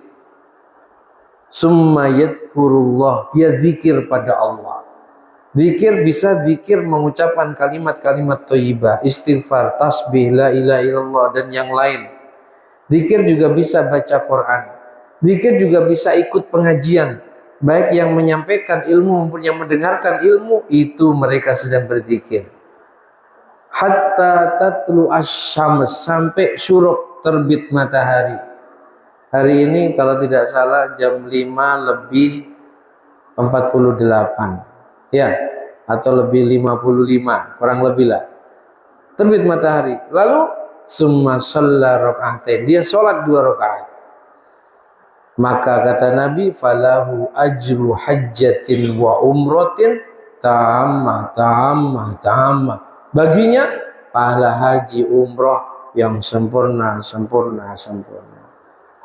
summa yadhkurullah, dia zikir pada Allah. Zikir bisa zikir mengucapkan kalimat-kalimat thayyibah, istighfar, tasbih, la ilaha illallah dan yang lain. Zikir juga bisa baca Quran. Zikir juga bisa ikut pengajian, baik yang menyampaikan ilmu maupun yang mendengarkan ilmu, itu mereka sedang berzikir. Hatta tatlu asyams, sampai syuruk, terbit matahari. Hari ini kalau tidak salah jam 5:48 ya, atau lebih 55, kurang lebih lah, terbit matahari. Lalu summa shalla raka'atain, dia sholat 2 rakaat. Maka kata Nabi, falahu ajru hajjatin wa umratin tamah. Baginya pahala haji umrah yang sempurna.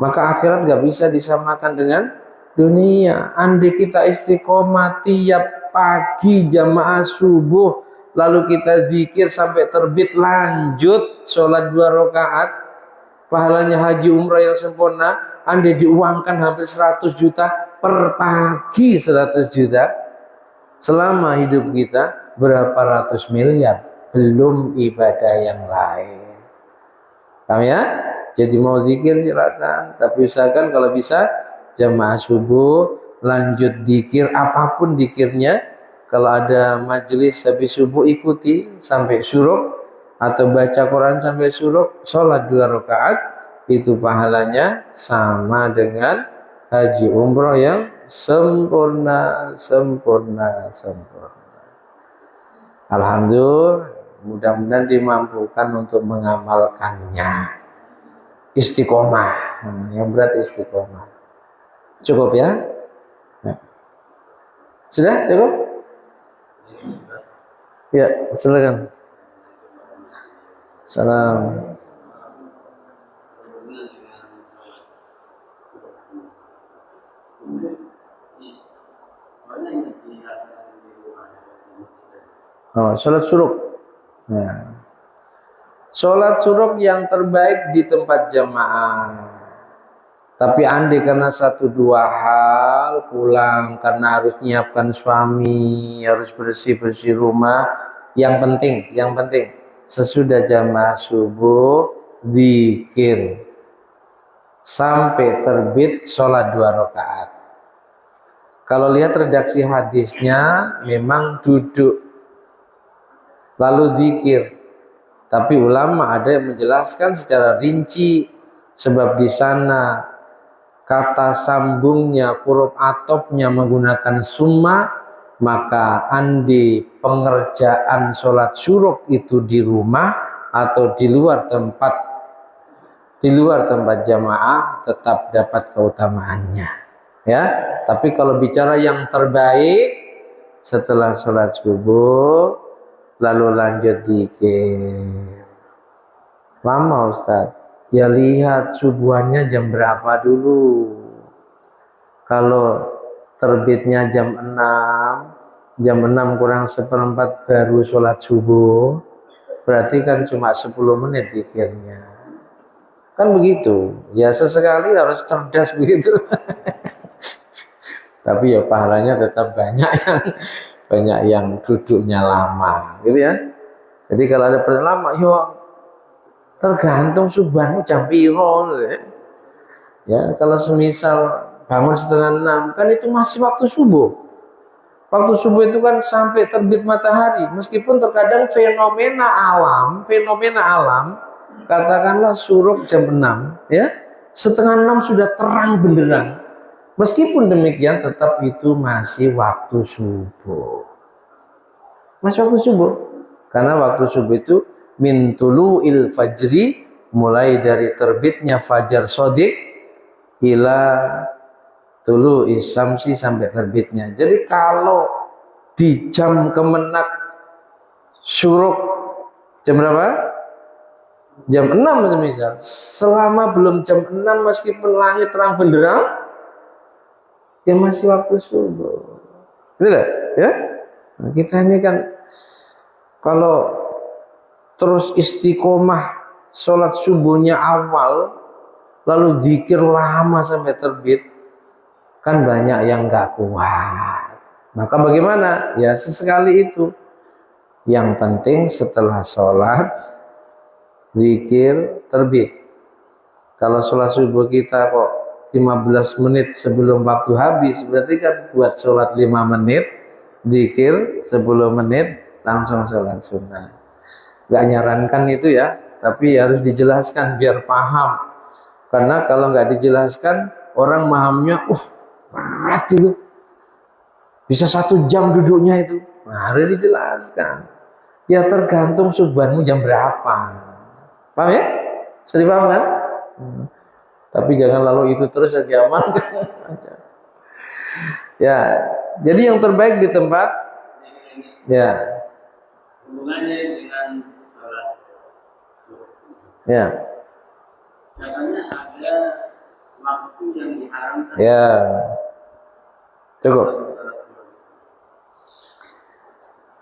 Maka akhirat gak bisa disamakan dengan dunia. Andai kita istiqomah tiap pagi jamaah subuh, lalu kita zikir sampai terbit, lanjut sholat 2 rakaat, pahalanya haji umrah yang sempurna. Andai diuangkan hampir 100 juta per pagi, 100 juta selama hidup kita, berapa ratus miliar, belum ibadah yang lain. Paham ya? Jadi mau zikir silakan, tapi usahakan kalau bisa jamaah subuh lanjut zikir, apapun zikirnya. Kalau ada majelis habis subuh ikuti sampai syuruk, atau baca Quran sampai syuruk, sholat 2 rakaat, itu pahalanya sama dengan haji umroh yang sempurna. Alhamdulillah, mudah-mudahan dimampukan untuk mengamalkannya. Istiqomah, yang berat istiqomah. Cukup ya? Sudah cukup? Ya, silakan. Salam. Oh, sholat syuruk. Ya. Sholat syuruk yang terbaik di tempat jamaah. Tapi andai karena 1-2 hal pulang karena harus nyiapkan suami, harus bersih-bersih rumah, yang penting sesudah jamaah subuh zikir sampai terbit sholat 2 rakaat. Kalau lihat redaksi hadisnya memang duduk lalu zikir, tapi ulama ada yang menjelaskan secara rinci, sebab di sana kata sambungnya, huruf atofnya menggunakan summa, maka andi pengerjaan sholat syuruk itu di rumah atau di luar tempat jamaah tetap dapat keutamaannya, ya. Tapi kalau bicara yang terbaik setelah sholat subuh lalu lanjut zikir. Lama Ustaz? Ya lihat subuhannya jam berapa dulu. Kalau terbitnya jam 6 kurang 1/4 baru sholat subuh, berarti kan cuma 10 menit zikirnya. Kan begitu. Ya sesekali harus cerdas begitu. Tapi ya pahalanya tetap banyak yang duduknya lama, gitu ya. Jadi kalau ada pertanyaan lama, yo tergantung subuhanmu jam piro, ya. Kalau semisal bangun 5:30 kan itu masih waktu subuh. Waktu subuh itu kan sampai terbit matahari, meskipun terkadang fenomena alam, katakanlah syuruk jam 6, ya, 5:30 sudah terang benderang. Meskipun demikian tetap itu masih waktu subuh. Karena waktu subuh itu min tulu'il fajri, mulai dari terbitnya fajar shodiq ila tulu'i syamsi, sampai terbitnya. Jadi kalau di jam kemenak syuruk jam berapa? Jam 6 semisal, selama belum jam 6 meskipun langit terang benderang, ya masih waktu subuh. Betul ya? Nah, kita ini kan kalau terus istiqomah sholat subuhnya awal lalu zikir lama sampai terbit, kan banyak yang nggak kuat. Maka bagaimana? Ya sesekali itu. Yang penting setelah sholat zikir terbit. Kalau sholat subuh kita kok 15 menit sebelum waktu habis, berarti kan buat sholat 5 menit, zikir 10 menit, langsung sholat sunnah. Gak nyarankan itu ya, tapi harus dijelaskan biar paham. Karena kalau nggak dijelaskan, orang mahamnya, berat itu, bisa 1 jam duduknya itu. Nah, harus dijelaskan. Ya tergantung subuhanmu jam berapa. Paham ya? Bisa dipaham kan? Tapi jangan lalu itu terus diamalkan. Ya, jadi yang terbaik di tempat, ya. Hubungannya dengan sholat. Ya. Katanya ada waktu yang diharamkan. Ya. Cukup.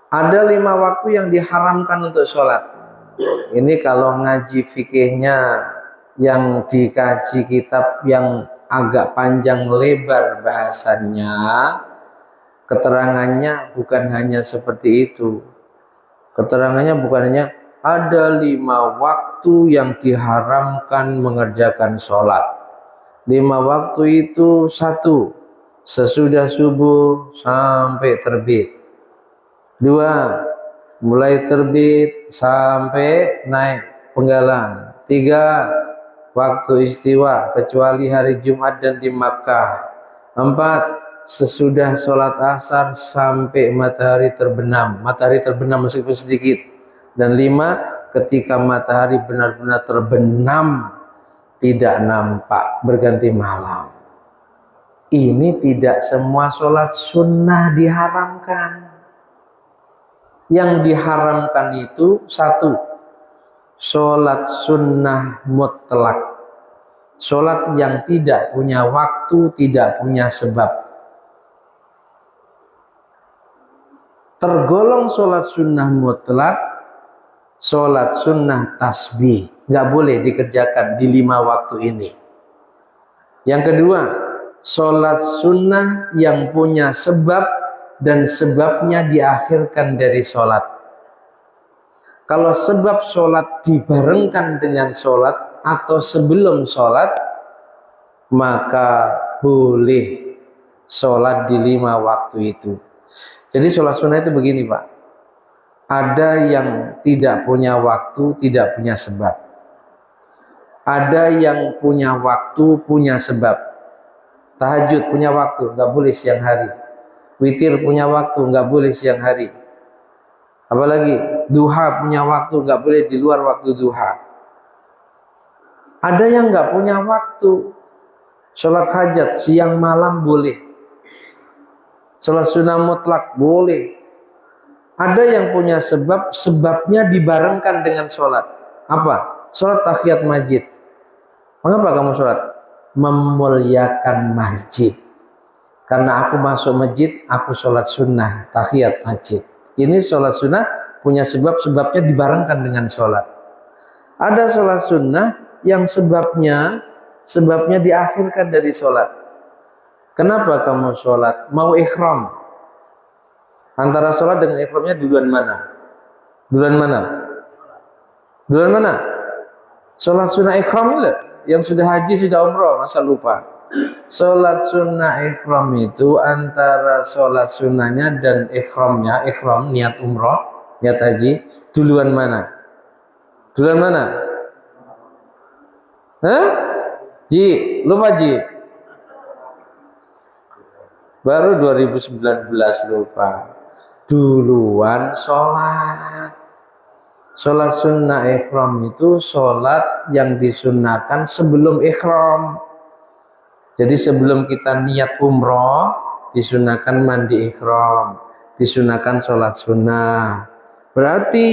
Ada 5 waktu yang diharamkan untuk sholat. Ini kalau ngaji fikihnya yang dikaji kitab yang agak panjang lebar bahasannya, keterangannya bukan hanya seperti itu. Keterangannya bukan hanya ada 5 waktu yang diharamkan mengerjakan sholat. 5 waktu itu: 1, sesudah subuh sampai terbit. 2, mulai terbit sampai naik penggalan. 3, waktu istiwa kecuali hari Jumat dan di Makkah. 4, sesudah sholat asar sampai matahari terbenam. Matahari terbenam meskipun sedikit. Dan 5, ketika matahari benar-benar terbenam, tidak nampak, berganti malam. Ini tidak semua sholat sunnah diharamkan. Yang diharamkan itu 1, sholat sunnah mutlak. Sholat yang tidak punya waktu, tidak punya sebab. Tergolong sholat sunnah mutlak, sholat sunnah tasbih. Nggak boleh dikerjakan di 5 waktu ini. Yang kedua, sholat sunnah yang punya sebab dan sebabnya diakhirkan dari sholat. Kalau sebab sholat dibarengkan dengan sholat atau sebelum sholat, maka boleh sholat di 5 waktu itu. Jadi sholat sunnah itu begini Pak, ada yang tidak punya waktu, tidak punya sebab. Ada yang punya waktu, punya sebab. Tahajud punya waktu, nggak boleh siang hari. Witir punya waktu, nggak boleh siang hari. Apalagi duha punya waktu, nggak boleh di luar waktu duha. Ada yang nggak punya waktu, sholat hajat siang malam boleh. Sholat sunnah mutlak boleh. Ada yang punya sebab, sebabnya dibarengkan dengan sholat. Apa? Sholat tahiyat masjid. Mengapa kamu sholat? Memuliakan masjid. Karena aku masuk masjid, aku sholat sunnah tahiyat masjid. Ini sholat sunnah punya sebab, sebabnya dibarengkan dengan sholat. Ada sholat sunnah yang sebabnya diakhirkan dari sholat. Kenapa kamu sholat? Mau ikhram. Antara sholat dengan ikhramnya duluan mana? Duluan mana? Duluan mana? Sholat sunnah ikhram itu yang sudah haji, sudah umroh, masa lupa. Sholat sunnah ikhram itu antara sholat sunnahnya dan ikhramnya, ikhram niat umroh, niat haji, duluan mana? Duluan mana? Hah? Ji, lupa Ji. Baru 2019 lupa. Duluan sholat. Sholat sunnah ikhram itu sholat yang disunnahkan sebelum ikhram. Jadi sebelum kita niat umroh, disunahkan mandi ikhram, disunahkan sholat sunnah. Berarti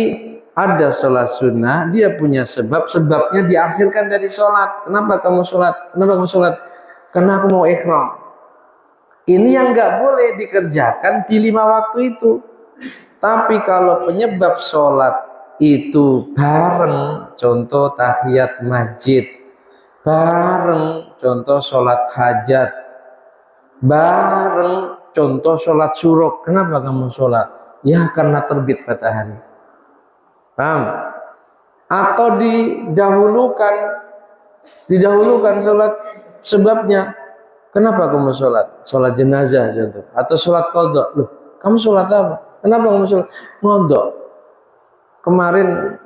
ada sholat sunnah, dia punya sebab, sebabnya diakhirkan dari sholat. Kenapa kamu sholat? Kenapa kamu sholat? Karena aku mau ikhram. Ini yang nggak boleh dikerjakan di 5 waktu itu. Tapi kalau penyebab sholat itu bareng, contoh tahiyat masjid, bareng contoh sholat hajat, bareng contoh sholat syuruk. Kenapa kamu sholat? Ya karena terbit matahari. Paham? Atau didahulukan sholat sebabnya. Kenapa kamu sholat? Sholat jenazah contoh. Atau sholat qadha. Loh, kamu sholat apa? Kenapa kamu sholat? Ngodok. Kemarin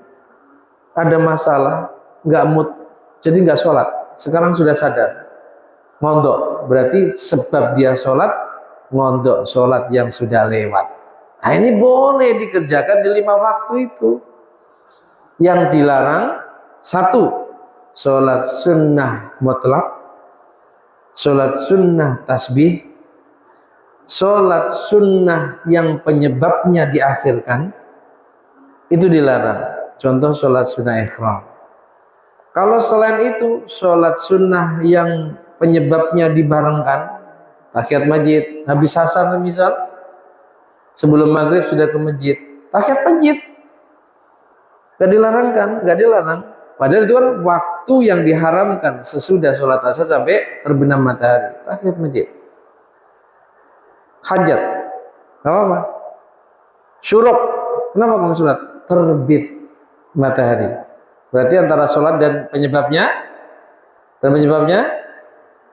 ada masalah, nggak mood, jadi nggak sholat. Sekarang sudah sadar, ngondok. Berarti sebab dia sholat, ngondok sholat yang sudah lewat. Nah ini boleh dikerjakan di 5 waktu itu. Yang dilarang 1, sholat sunnah mutlak, sholat sunnah tasbih, sholat sunnah yang penyebabnya diakhirkan. Itu dilarang. Contoh sholat sunnah ikhram. Kalau selain itu sholat sunnah yang penyebabnya dibarengkan, tahiyat masjid, habis asar semisal, sebelum maghrib sudah ke masjid, tahiyat masjid, gak dilarang kan? Gak dilarang. Padahal itu kan waktu yang diharamkan sesudah sholat asar sampai terbenam matahari, tahiyat masjid. Hajat, gak apa-apa. Syuruk, kenapa kamu sholat? Terbit matahari. Berarti antara sholat dan penyebabnya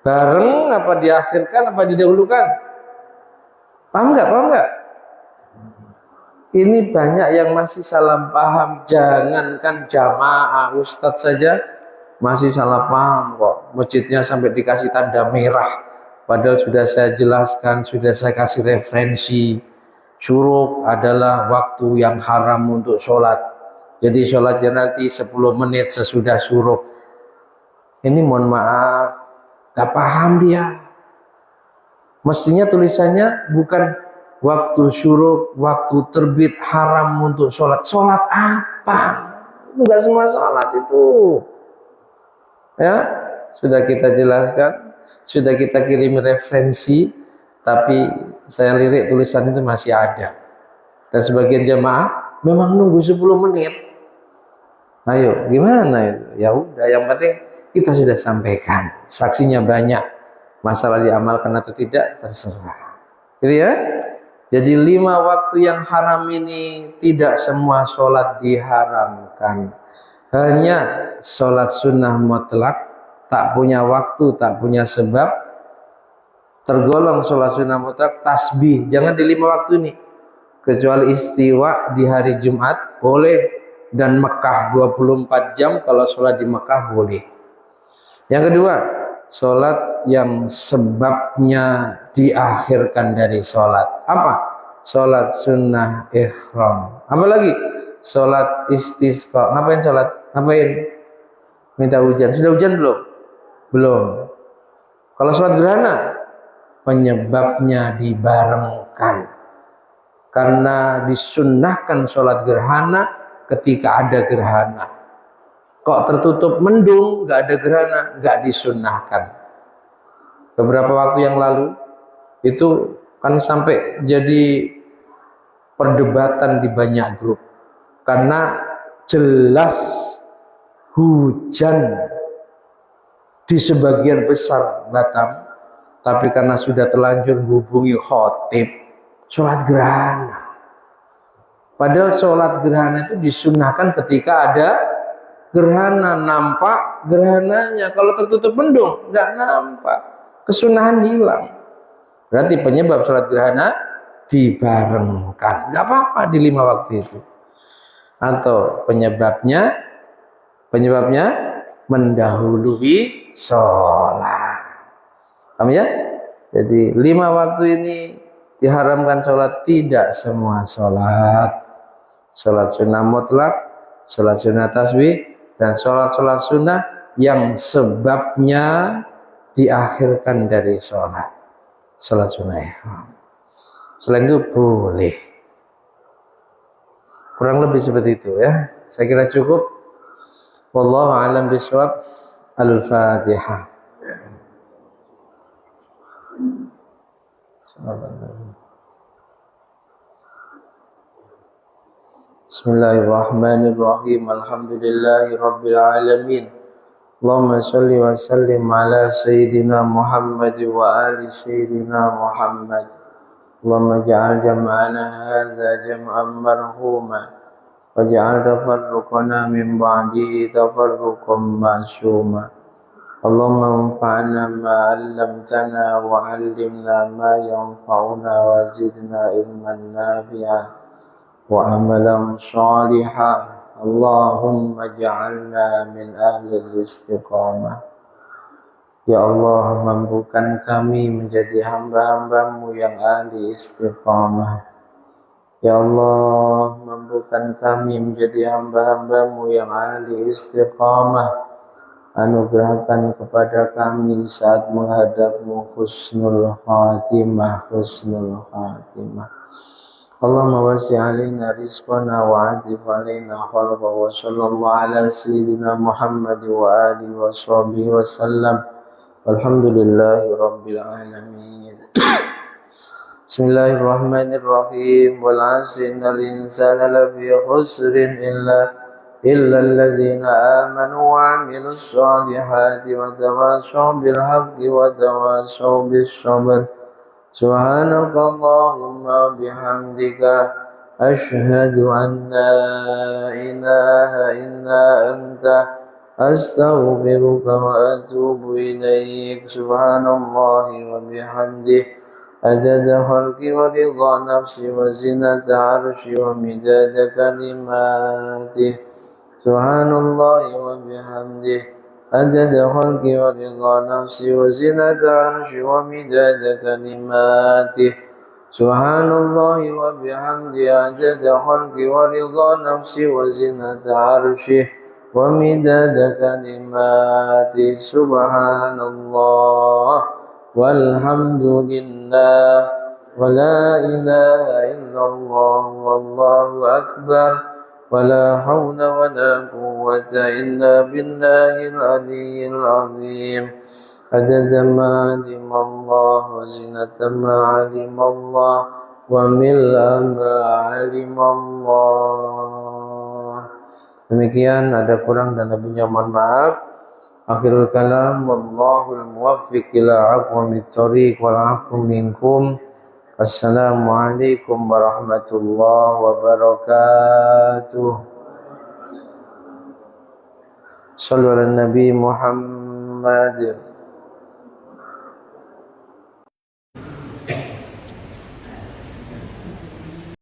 bareng apa diakhirkan apa didahulukan? Paham nggak? Paham nggak? Ini banyak yang masih salah paham. Jangankan jamaah ustadz saja, masih salah paham kok. Masjidnya sampai dikasih tanda merah. Padahal sudah saya jelaskan, sudah saya kasih referensi. Syuruk adalah waktu yang haram untuk sholat. Jadi sholatnya nanti 10 menit sesudah syuruk. Ini mohon maaf, gak paham dia. Mestinya tulisannya bukan waktu syuruk, waktu terbit haram untuk sholat. Sholat apa? Enggak semua sholat itu. Ya, sudah kita jelaskan, sudah kita kirim referensi, tapi saya lirik tulisan itu masih ada. Dan sebagian jamaah memang nunggu 10 menit. Ayo, gimana itu? Ya udah, yang penting kita sudah sampaikan. Saksinya banyak. Masalah diamalkan atau tidak terserah. Gitu ya. Jadi 5 waktu yang haram ini tidak semua sholat diharamkan. Hanya sholat sunnah mutlak, tak punya waktu, tak punya sebab, tergolong sholat sunnah mutlak. Tasbih jangan di 5 waktu ini, kecuali istiwa di hari Jumat boleh, dan Mekah 24 jam kalau sholat di Mekah boleh. Yang kedua, sholat yang sebabnya diakhirkan dari sholat. Apa? Sholat sunnah ihram. Apa lagi? Sholat istisqa. Ngapain sholat? Ngapain? Minta hujan. Sudah hujan belum? Belum. Kalau sholat gerhana, penyebabnya dibarengkan. Karena disunnahkan sholat gerhana ketika ada gerhana. Kok tertutup mendung, gak ada gerhana, gak disunnahkan. Beberapa waktu yang lalu itu kan sampai jadi perdebatan di banyak grup karena jelas hujan di sebagian besar Batam, tapi karena sudah terlanjur hubungi khotib, sholat gerhana. Padahal sholat gerhana itu disunnahkan ketika ada gerhana, nampak gerhananya. Kalau tertutup mendung nggak nampak, kesunahan hilang. Berarti penyebab sholat gerhana dibarengkan, nggak apa-apa di 5 waktu itu. Atau penyebabnya mendahului sholat. Paham ya? Jadi 5 waktu ini diharamkan sholat, tidak semua sholat. Sholat sunnah mutlak, sholat sunnah tasbih, dan sholat-sholat sunnah yang sebabnya diakhirkan dari sholat. Sholat sunnah ihram. Selain itu boleh. Kurang lebih seperti itu ya. Saya kira cukup. Wallahu a'lam bishawab. Al-Fatihah. Bismillahirrahmanirrahim. Alhamdulillahi rabbil alamin. Allahumma salli wa sallim ala sayyidina Muhammad wa ali sayyidina Muhammad. Allahumma ja'al jam'ana hadza jam'an marhuma wa ja'al tafarruqana min ba'dihi tafarruqan ma'suma. Allahumma anfa'na ma 'allamtana wa 'allimna ma yanfa'una wa zidna ilman nafi'a wa amalan shalihan. Allahumma ja'alna min ahli istiqamah. Ya Allah, mampukan kami menjadi hamba-hambamu yang ahli istiqamah. Ya Allah, mampukan kami menjadi hamba-hambamu yang ahli istiqamah. Anugerahkan kepada kami saat menghadapmu husnul khatimah, husnul khatimah. Allahumma wasi' alaina rizqana wa 'atif alaina khalqa wa sallallahu ala sayyidina Muhammad wa alihi wa sahbihi wa sallam. Walhamdulillahi rabbil alamin. Bismillahirrahmanirrahim. Wal 'asri innal insana lafi khusrin illa alladhina amanu wa 'amilus solihati wa tawassaw bil haqqi wa tawassaw bis sabr. Subhanakallahumma bihamdika asyhadu an la ilaha illa anta astaghfiruka wa atubu ilaik. Subhanallahi wa bihamdihi adada khalqi wa ridha nafsi wa zinata arshi wa midada kalimatih. Subhanallahi wa bihamdihi عدد خلقي ورضا نفسي وزنة عرشي ومداد كلماته سبحان الله وبحمده عدد خلقي ورضا نفسي وزنة عرشه ومداد كلماته سبحان الله والحمد لله ولا إله إلا الله والله أكبر ولا حول ولا قوة إلا بالله العلي العظيم عدد ما علم الله وزنة ما علم الله وملء ما علم Allah. Demikian, ada kurang dan lebihnya mohon maaf. Akhirul kalam, wallahul muwaffiq ila aqwamit thoriq wal afu minkum. Assalamualaikum warahmatullahi wabarakatuh. Sallu ala Nabi Muhammad.